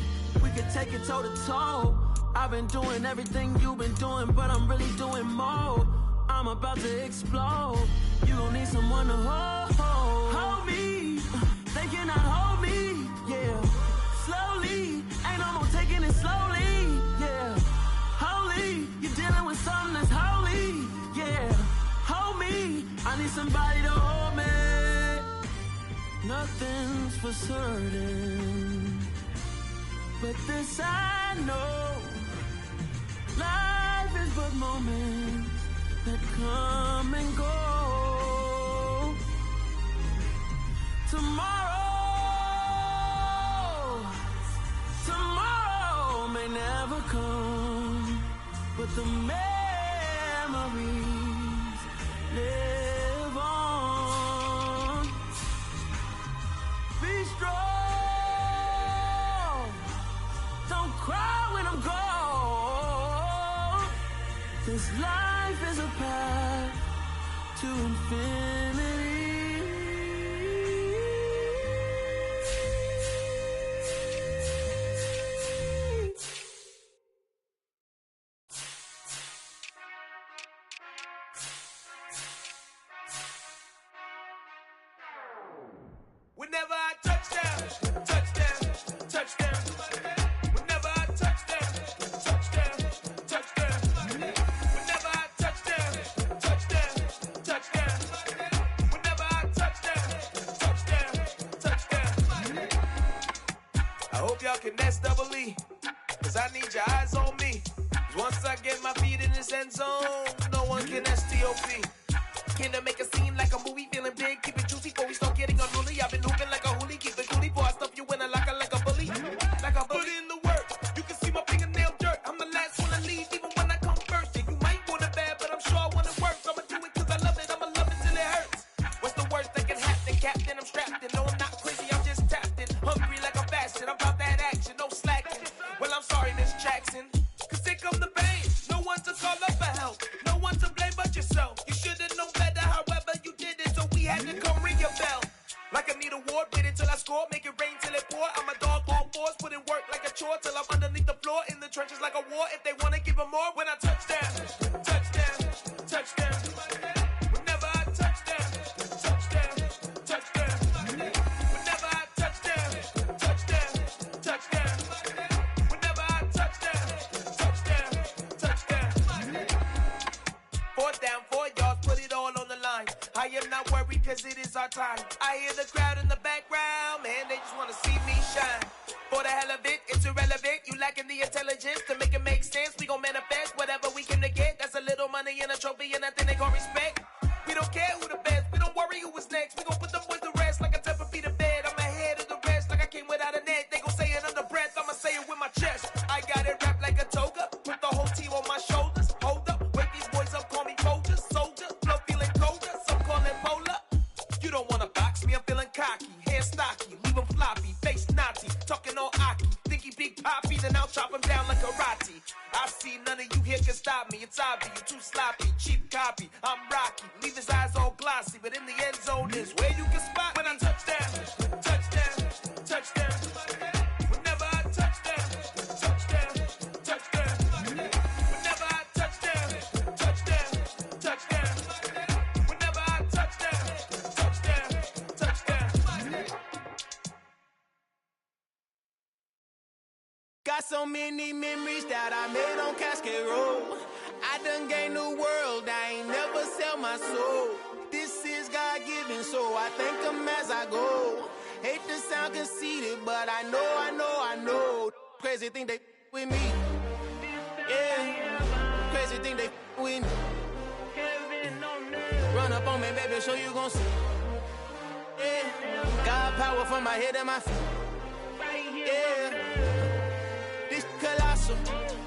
We could take it toe to toe. I've been doing everything you've been doing, but I'm really doing more. I'm about to explode. You gon' need someone to hold me. They cannot hold me. Yeah. Slowly. Ain't no more taking it slowly. Yeah. Holy. You're dealing with something that's holy. Yeah. Hold me. I need somebody to hold me. Nothing's for certain, but this I know. Life is but moments that come and go. Tomorrow may never come, but the memories live on. Be strong, don't cry when I'm gone. This life is a path to infinity. Whenever I touchdown, touchdown, touchdown. Whenever I touchdown, touchdown, touchdown. Whenever I touchdown, touchdown, touchdown. Whenever I touchdown, touchdown, touchdown. I hope y'all can nest double E, cause I need your eyes on me. Cause once I get my feet in this end zone, no one can STOP. Can I make a scene like a movie, feeling big, keep it juicy before we start getting unruly. I've been hooping like a hoolie, keep it coolie before I stuff you in a locker like a bully. Like a bully. Put in the work, you can see my fingernail dirt. I'm the last one to leave, even when I come first. And you might want it bad, but I'm sure I want it worse. I'ma do it cause I love it, I'ma love it till it hurts. What's the worst that can happen, Captain? I'm strapped in, no I'm not crazy, I'm just tapped in. Hungry like I'm fasting, I'm about that action, no slacking. Well I'm sorry, Miss Jackson, cause here come the pain. No one to call up for help, no one to blame but yourself. You should've known better, however you did it, so we had to come ring your bell. Like I need a ward, wait until I score, make it rain till it pour. I'm a dog on force, put in work like a chore till I'm underneath the floor, in the trenches like a war. If they wanna give them more, when I touchdown, touchdown, touchdown. Whenever I touchdown, touchdown, touchdown. Whenever I touchdown, touchdown, touchdown. Whenever I touchdown, touchdown, touchdown. 4th down, 4 yards, put it all on the line. I am not worried cause it is our time. I hear the crowd in the background, man, they just wanna see me shine. For the hell of it, it's irrelevant. You lacking the intelligence to make it make sense. We gon' manifest whatever we came to get. That's a little money and a trophy and nothing they gon' respect. We don't care who the best, we don't worry who is next. We gon' put them boys to rest like a Tempur-Pedic to bed. I'm ahead of the rest like I came without a net. They gon' say it under breath, I'ma say it with my chest. I got it wrapped like a toga, put the whole team on my shoulders. Hold up, wake these boys up, call me Folger, soldier. Flow feeling colder, some call it polar. You don't wanna box me, I'm feeling cocky. Hair stocky, leave him floppy, face naughty. Talking all aki, think he big poppy, then I'll chop him down like karate. I see none of you here can stop me. It's obvious, you too sloppy, cheap copy. I'm Rocky, leave his eyes all glossy, but in the end zone is where you can spot when I touchdown, touchdown, touchdown. Whenever Got so many memories that I made on Cascade Road. I done gained the world, I ain't never sell my soul. This is God-given, so I thank him as I go. Hate to sound conceited, but I know. Crazy thing they with me. Yeah, crazy thing they with me. Run up on me, baby, show you gon' see. Yeah, God power from my head and my feet. Yeah, this colossal.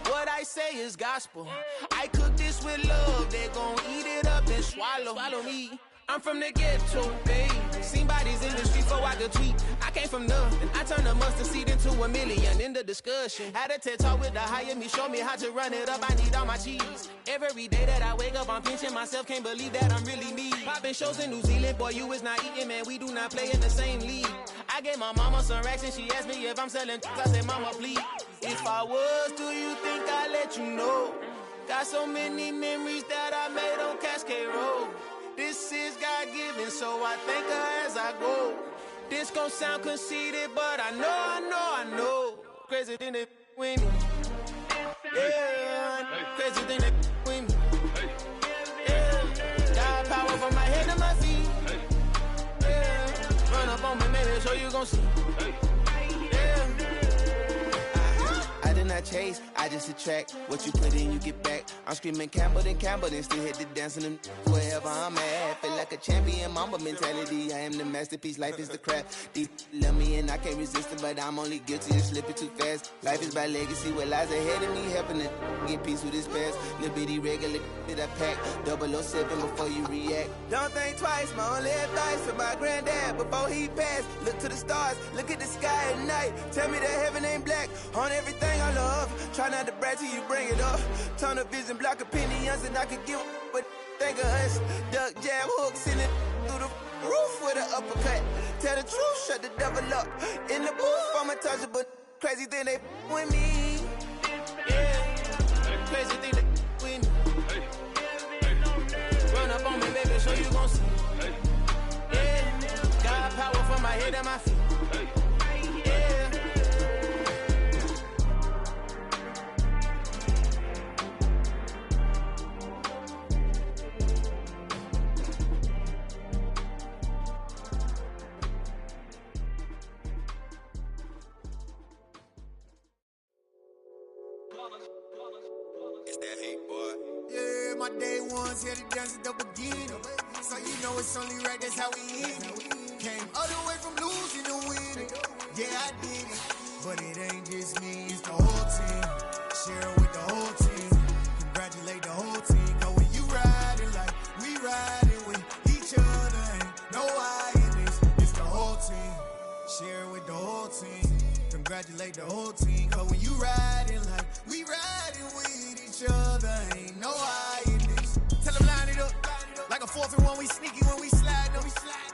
What I say is gospel. I cook this with love. They gon' eat it up and swallow me. I'm from the ghetto, babe. Seen bodies in the streets so I could tweet. I came from nothing. I turned a mustard seed into a million in the discussion. Had a TED talk with the higher me, show me how to run it up. I need all my cheese. Every day that I wake up, I'm pinching myself. Can't believe that I'm really me. Popping shows in New Zealand, boy, you is not eating, man. We do not play in the same league. I gave my mama some racks and she asked me if I'm selling. I said, mama, please. If I was, do you think I'd let you know? Got so many memories that I made on Cascade Road. This is God-given, so I thank her as I go. This gon' sound conceited, but I know. Crazy thing they with me. Yeah, crazy thing they with me. Yeah, God power from my head to my feet. Yeah, run up on me, maybe so you gon' see. Yeah. I did not chase, I just attract. What you put in, you get back. I'm screaming Campbell, then still hit the dance and wherever I'm at. Feel like a champion, mamba mentality. I am the masterpiece, life is the crap. Deep love me and I can't resist it, but I'm only guilty of slipping too fast. Life is by legacy, what lies ahead of me, helping to get peace with this past. Little bitty regular that I pack, 007 before you react. Don't think twice, my only advice for my granddad before he passed. Look to the stars, look at the sky at night. Tell me that heaven ain't black on everything I love. Try not to brag till you bring it up. Turn the vision, block opinions, and I could give but think of us. Duck, jab, hooks in it through the roof with an uppercut. Tell the truth, shut the devil up. In the booth, I'm untouchable. Crazy thing they with me. Yeah, crazy thing they with me. Run up on me, baby, so you gon' see. Yeah, God power from my head and my feet. Yeah. It's that hate, boy. Yeah, my day ones here to dance at the beginning. So you know it's only right, that's how we end it. Came all the way from losing to winning. Yeah, I did it. But it ain't just me, it's the whole team. Share it with the whole team. Congratulate the whole team. Cause when you riding like we riding with each other, ain't no I in this. It's the whole team. Share it with the whole team. Congratulate the whole team. Cause when you riding like we riding with each other, ain't no I in this. Tell them line it up. Like a 4th and 1, we sneaky when we slide them.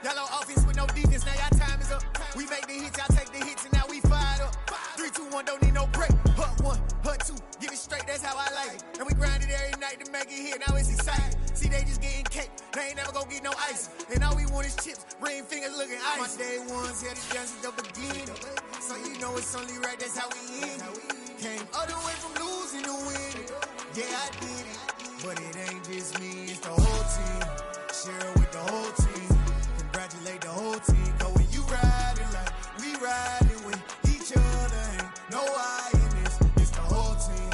Yellow offense with no defense, now y'all time is up. We make the hits, y'all take the hits, and now we fired up. 3, 2, 1, don't need no break. Hut 1, hut 2, give it straight, that's how I like it. And we grind it every night to make it hit, now it's exciting. See, they just getting cake, they ain't never gonna get no ice. And all we want is chips, ring fingers looking ice. My day ones here to dance at the beginning. So you know it's only right, that's how we end it. Came all the way from losing to winning. Yeah, I did it. But it ain't just me, it's the whole team. Share it with the whole team. Congratulate the whole team. Cause when you riding like we riding with each other, ain't no I in this. It's the whole team.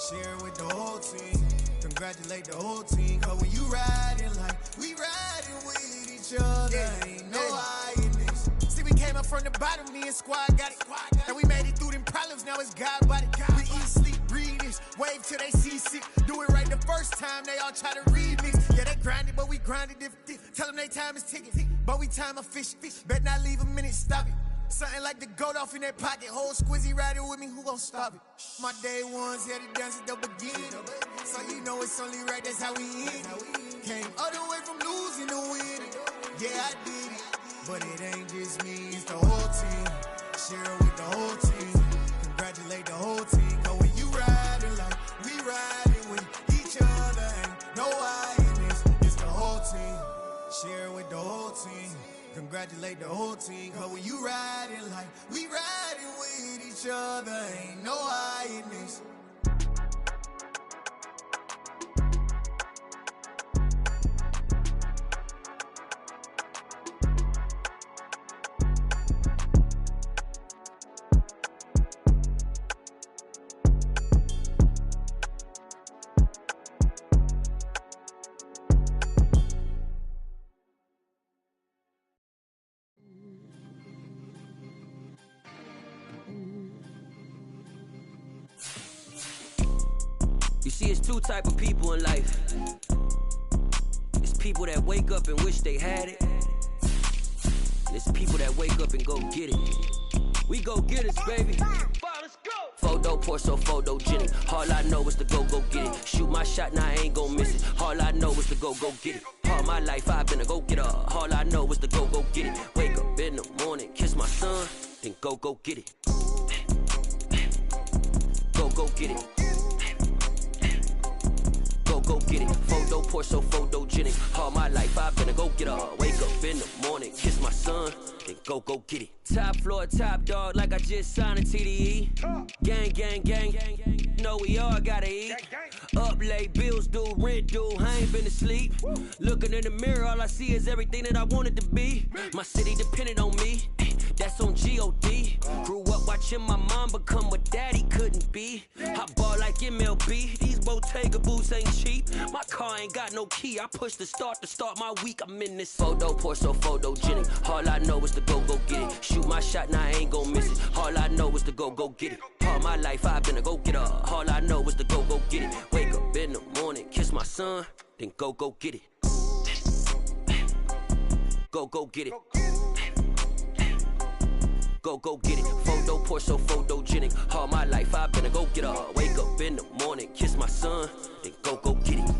Share it with the whole team. Congratulate the whole team. Cause when you riding like we riding with each other, ain't no I in this. See, we came up from the bottom, me and squad got it. And we made it through them problems, now it's God body. We eat, sleep, breathe this, wave till they see sick. Do it right the first time, they all try to remix. Yeah, they grinded, but we grinded different. Tell them they time is ticking, but we time efficient. Bet not leave a minute, stop it. Something like the goat off in their pocket. Whole squizzy riding with me, who gon' stop it? My day ones here to dance at the beginning. So you know it's only right, that's how we end it. Came all the way from losing to winning. Yeah, I did it. But it ain't just me, it's the whole team. Share it with the whole team. Congratulate the whole team. Cause when you riding like we riding with each other, ain't no I in this. It's the whole team. Share it with the whole team. Congratulate the whole team. Cause when you riding like we riding with each each other, ain't no hiding this. You see, it's two type of people in life. It's people that wake up and wish they had it. And it's people that wake up and go get it. We go get it, baby. Photo pour so photogenic. All I know is to go get it. Shoot my shot, now I ain't gon' miss it. All I know is to go get it. All my life I've been a go-getter. All I know is to go get it. Wake up in the morning, kiss my son, then go get it. Go get it. Go get it. Photo pour so photogenic. All my life I've been a go-getter. Wake up in the morning, kiss my son, then go get it. Top floor, top dog, like I just signed a TDE. Gang. Know we all gotta eat. Up late, bills due, rent due. I ain't been asleep. Looking in the mirror, all I see is everything that I wanted to be. My city depended on me. That's on G.O.D. Grew up watching my mom become what daddy couldn't be. I ball like MLB. These Bottega boots ain't cheap. My car ain't got no key. I push the start to start my week. I'm in this photo pour so photogenic. All I know is to go get it. Shoot my shot, now I ain't gon' miss it. All I know is to go get it. All my life I've been a go-getter. All I know is to go get it. Wake up in the morning, kiss my son, then go get it. Go get it. Go get it. Photo pour so photogenic. All my life I've been a go-getter. Wake up in the morning, kiss my son, then go get it.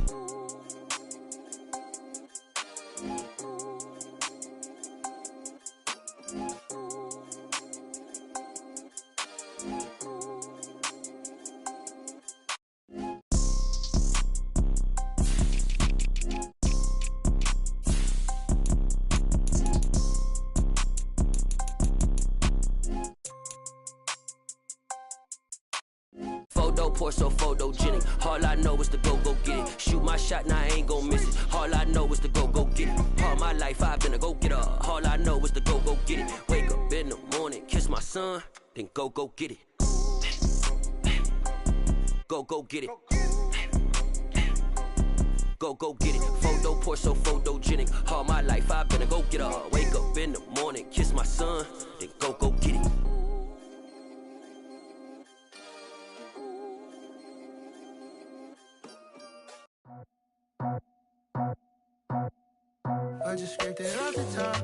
Photo pour so photogenic. All I know is to go get it. Shoot my shot, now I ain't gon' miss it. All I know is to go get it. All my life I've been a go-getter. All I know is to go get it. Wake up in the morning, kiss my son, then go get it. Go get it. Go get it. Photo pour so photogenic. All my life I've been a go-getter. Wake up in the morning, kiss my son, then go get it. I just scraped it off the top,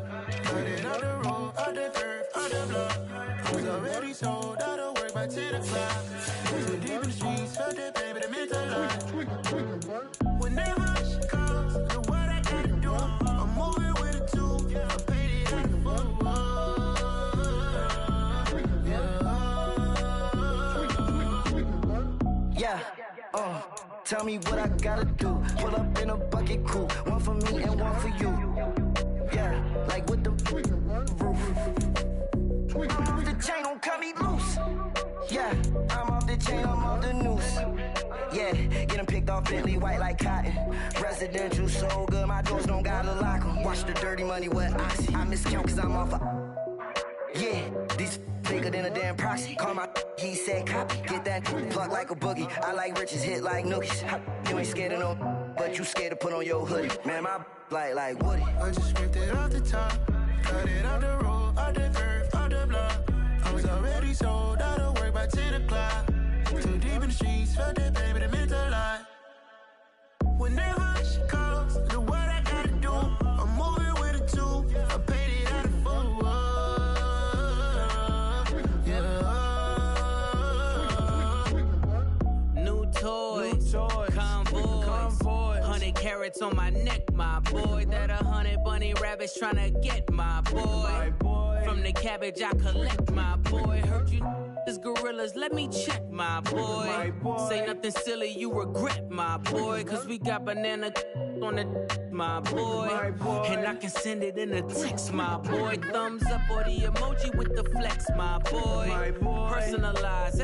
cut it off the road, off the curb, off the block. I was already sold out of work by 10 o'clock. Too deep in the streets, felt that pain, but it meant a lot. Whenever she calls, know what I gotta do. I'm moving with a two, I paid it out the full. Yeah. Tell me what I gotta do. Pull up in a bucket crew, one for me and one for you. Yeah, like with the roof. I'm off the chain, don't cut me loose. Yeah, I'm off the chain, I'm off the noose. Yeah, getting picked off Bentley white like cotton. Residential so good, my doors don't gotta lock 'em. Watch the dirty money with oxy. I miscount cause I'm off yeah, these bigger than a damn proxy. Call my he said copy. Get that plug like a boogie. I like riches, hit like nookies. You ain't scared of no, but you scared to put on your hoodie. Man, my like Woody. I just scraped it off the top, cut it off the road, off the curb, off the block. I was already sold out of work by 10 o'clock. Too deep in the streets, felt that pain, but it meant a lot. Whenever she calls, know what I gotta do. I'm moving with a two, I paid it out of full. Convoy, 100 carats on my neck, my boy. That 100 bunny rabbits tryna get my boy. From the cabbage I collect, my boy. Heard you is gorillas, let me check, my boy. Say nothing silly, you regret, my boy. Cause we got banana on the my boy. And I can send it in a text, my boy. Thumbs up or the emoji with the flex, my boy. Personal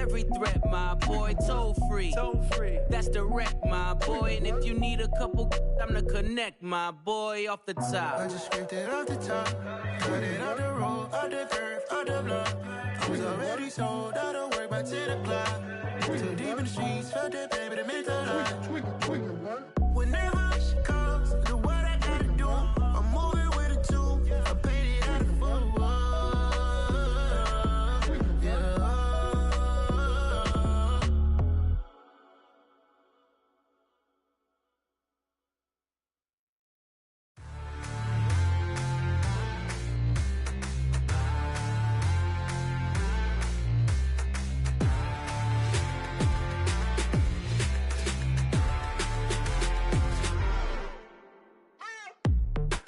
every threat, my boy. Toll free. That's direct, my boy. And if you need a couple, I'm the connect, my boy, off the top. I just scraped it off the top, cut it off the road, off the turf, off the block. I was already sold, out of work by 10 o'clock. Too deep in the streets, felt that baby to make the line. Whenever she calls, do what I gotta do. I'm moving with a two, I paid it out of full.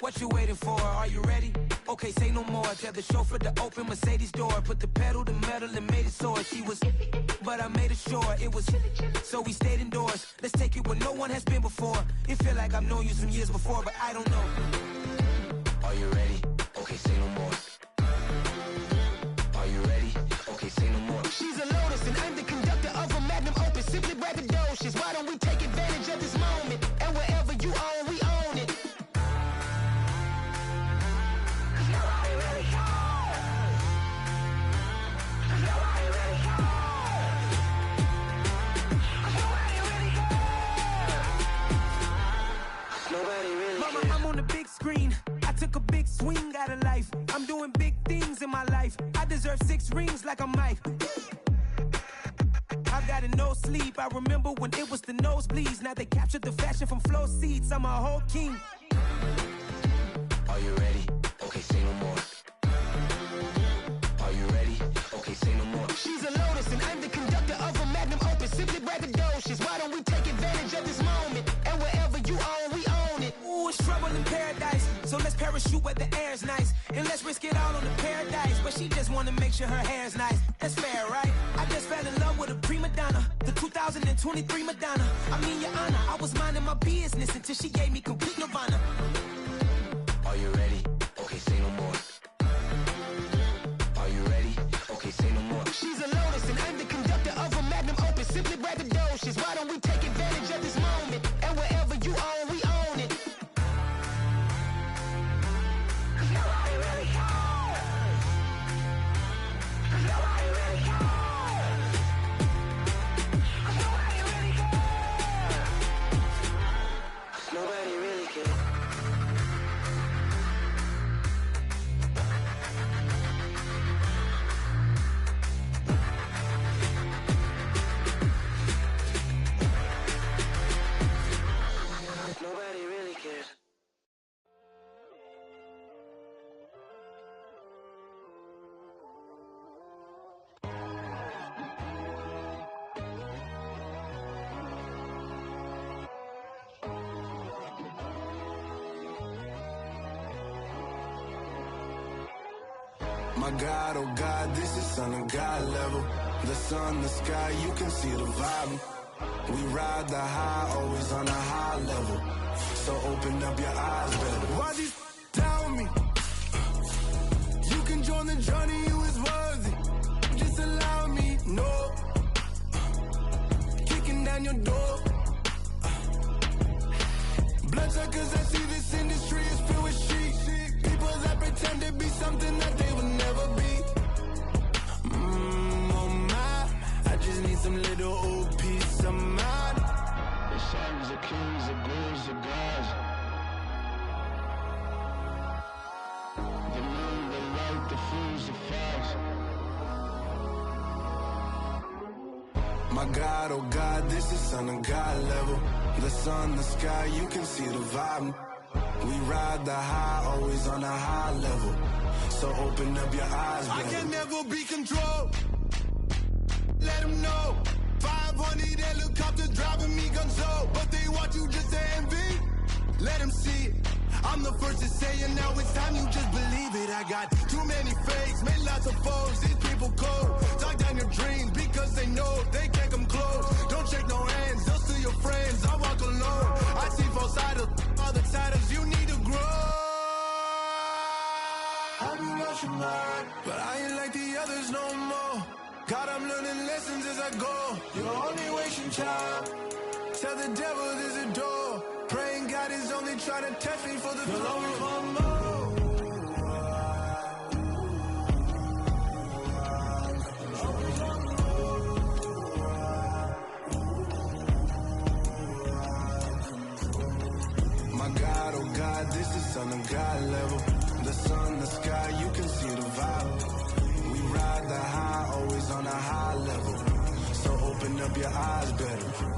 What you waiting for? Are you ready? Okay, say no more. Tell the chauffeur to open Mercedes door. Put the pedal to metal and made it soar. She was, but I made it sure it was. So we stayed indoors. Let's take it where no one has been before. It feel like I've known you some years before, but I don't know. Are you ready? Okay, say no more. Are you ready? Okay, say no more. She's a Lotus and I'm the conductor of a magnum opus. Simply braggadocious. Why don't we take advantage of this moment? And wherever you own, we own it. Mama, I'm on the big screen. I took a big swing out of life. I'm doing big things in my life. I deserve 6 rings like I'm Mike. I've got no sleep. I remember when it was the nosebleeds. Now they captured the fashion from flow seats. I'm a whole king. Are you ready? Okay, say no more. Are you ready? Okay, say no more. She's a Lotus and I'm the conductor of a magnum opus. Simply braggadocious. Why don't we take advantage of this moment? And wherever you own, we own it. Ooh, it's trouble in paradise. So let's parachute where the air's nice. And let's risk it all on the paradise. But she just wanna make sure her hair's nice. That's fair, right? I just fell in love with a prima donna. The 2023 Madonna. I mean, your honor, I was minding my business until she gave me complete nirvana. Are you ready? Okay, say no more. Are you ready? Okay, say no more. She's a Lotus and I'm the conductor of a magnum opus. Simply braggadocious. Why don't we take advantage of this moment? And wherever you own, we own it. Nobody really cares. Nobody really cares. Nobody really cares. Nobody really cares. Nobody really cares. My God, oh God, this is son of God level. The sun, the sky, you can see the vibe. We ride the high, always on a high level. So open up your eyes, baby. Why these tell me? You can join the journey, you is worthy. Just allow me, no. Kicking down your door. Bloodsuckers, I see this industry is filled with sheep. People that pretend to be something that they will never be. Oh my, I just need some little old peace of mind. The sons of kings, the ghouls, the gods. The moon, the light, the fools, the facts. My God, oh God, this is son of God level. The sun, the sky, you can see the vibe. We ride the high, always on a high level. So open up your eyes, baby. I can never be controlled. Let them know. 500 helicopters driving me gonzo. But they want you just to envy. Let them see it. I'm the first to say it, now it's time you just believe it. I got too many fakes, made lots of foes. These people cold. Talk down your dreams because they know they can't come close. Don't shake no hands, those to your friends. I walk alone. I see both sides of other titles. You need to grow. Have you lost your mind? But I ain't like the others no more. God, I'm learning lessons as I go. You're only wasting time. Tell the devil there's a door. Praying God is only trying to test me for the throne. My God, oh God, this is Son of God level. The sun, the sky, you can see the vibe. We ride the high, always on a high level. So open up your eyes better.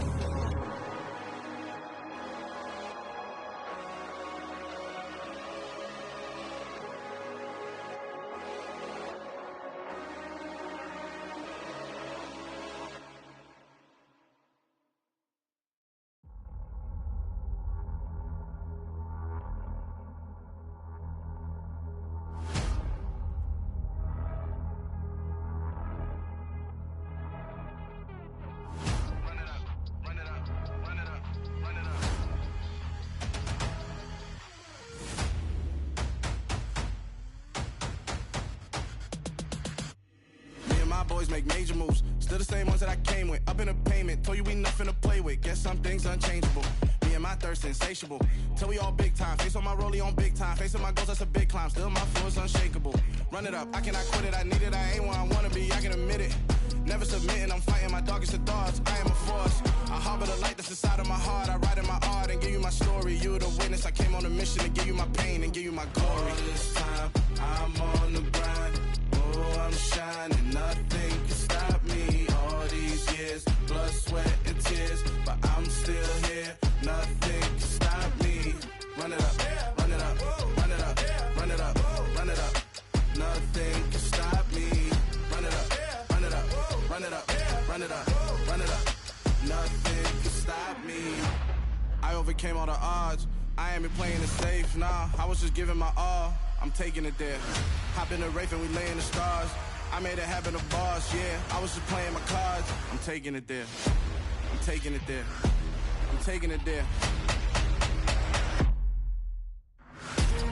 Boys make major moves, still the same ones that I came with. Up in a payment, told you we nothing to play with. Guess some things unchangeable. Me and my thirst insatiable. Till we all big time. Face on my rollie on big time. Facing my goals, that's a big climb. Still my flow is unshakable. Run it up, I cannot quit it. I need it, I ain't where I wanna be. I can admit it. Never submitting, I'm fighting my darkest of thoughts. I am a force. I harbor the light that's inside of my heart. I write in my art and give you my story. You the witness. I came on a mission to give you my pain and give you my glory. All this time, I'm on the grind. Oh, I'm shining, nothing can stop me. All these years, blood, sweat, and tears, but I'm still here. Nothing can stop me. Run it up, run it up, run it up, run it up, run it up. Nothing can stop me. Run it up, run it up, run it up, run it up, run it up. Nothing can stop me. I overcame all the odds. I ain't been playing it safe, nah. I was just giving my all. I'm taking it there. Hop in the Wraith and we lay in the stars. I made it happen to bars, yeah. I was just playing my cards. I'm taking it there. I'm taking it there. I'm taking it there.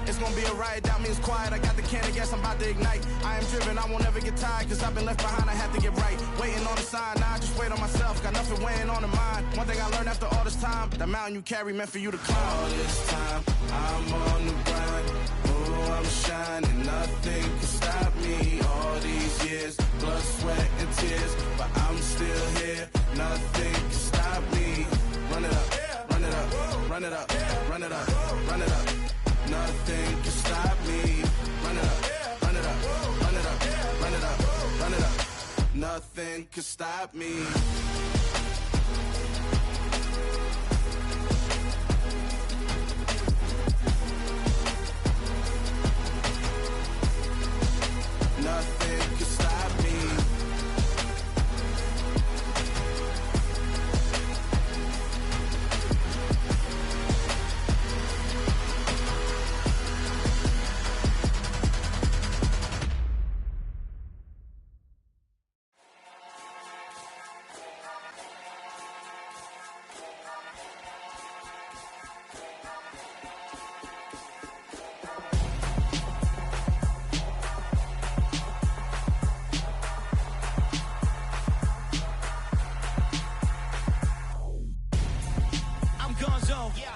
It's gonna be a riot, doubt me it's quiet. I got the can of gas, I'm about to ignite. I am driven, I won't ever get tired, cause I've been left behind, I have to get right. Waiting on the sign, now I just wait on myself. Got nothing weighing on the mind. One thing I learned after all this time, that mountain you carry meant for you to climb. All this time, I'm on the grind. Oh, I'm shining, nothing can stop me. All these years, blood, sweat, and tears, but I'm still here. Nothing can stop me. Run it up, run it up, run it up, run it up, run it up. Nothing can stop me. Run it up, run it up, run it up, run it up, run it up. Nothing can stop me. Nothing can stop me.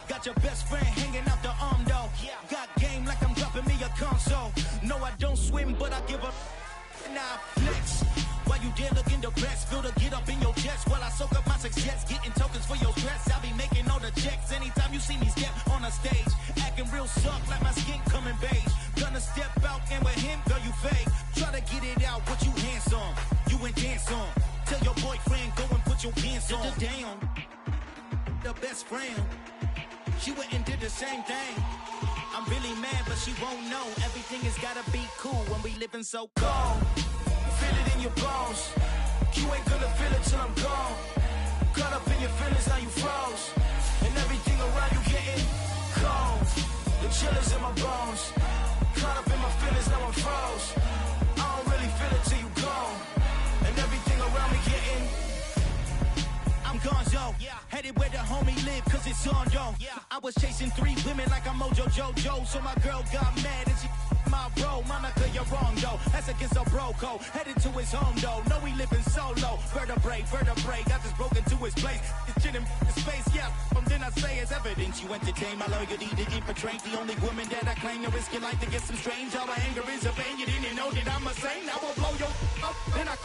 Got your best friend hanging out the arm though. Got game like I'm dropping me a console. No, I don't swim, but I give up. Nah, flex. While you there looking the best, feel the get up in your chest while I soak up my success. Getting tokens for your stress. I'll be making all the checks anytime you see me step on a stage. Acting real soft like my skin coming beige. Gonna step out and with him, girl, you fake. Try to get it out, but you handsome. You ain't dance on. Tell your boyfriend, go and put your pants on. Down. The best friend. She went and did the same thing. I'm really mad, but she won't know. Everything has gotta be cool when we living so cold. Feel it in your bones. You ain't gonna feel it till I'm gone. Caught up in your feelings, now you froze. And everything around you getting cold. The chill is in my bones. Caught up in my feelings, now I'm froze. I don't really feel it till you gone. And everything around me getting I'm gonzo, headed where the homie live, cause it's on, yo. I was chasing 3 women like I'm Mojo Jojo, so my girl got mad and she my bro. Monica, you're wrong, though. That's against a bro code. Headed to his home, though. No, we living solo. vertebrae, got this broken to his place. It's chin in his face, yeah. Then I say it's evidence you entertain my loyalty to infiltrate the only woman that I claim to risk your life to get some strange. All my anger is a pain. You didn't know that I'm a saint. I will blow your up, then I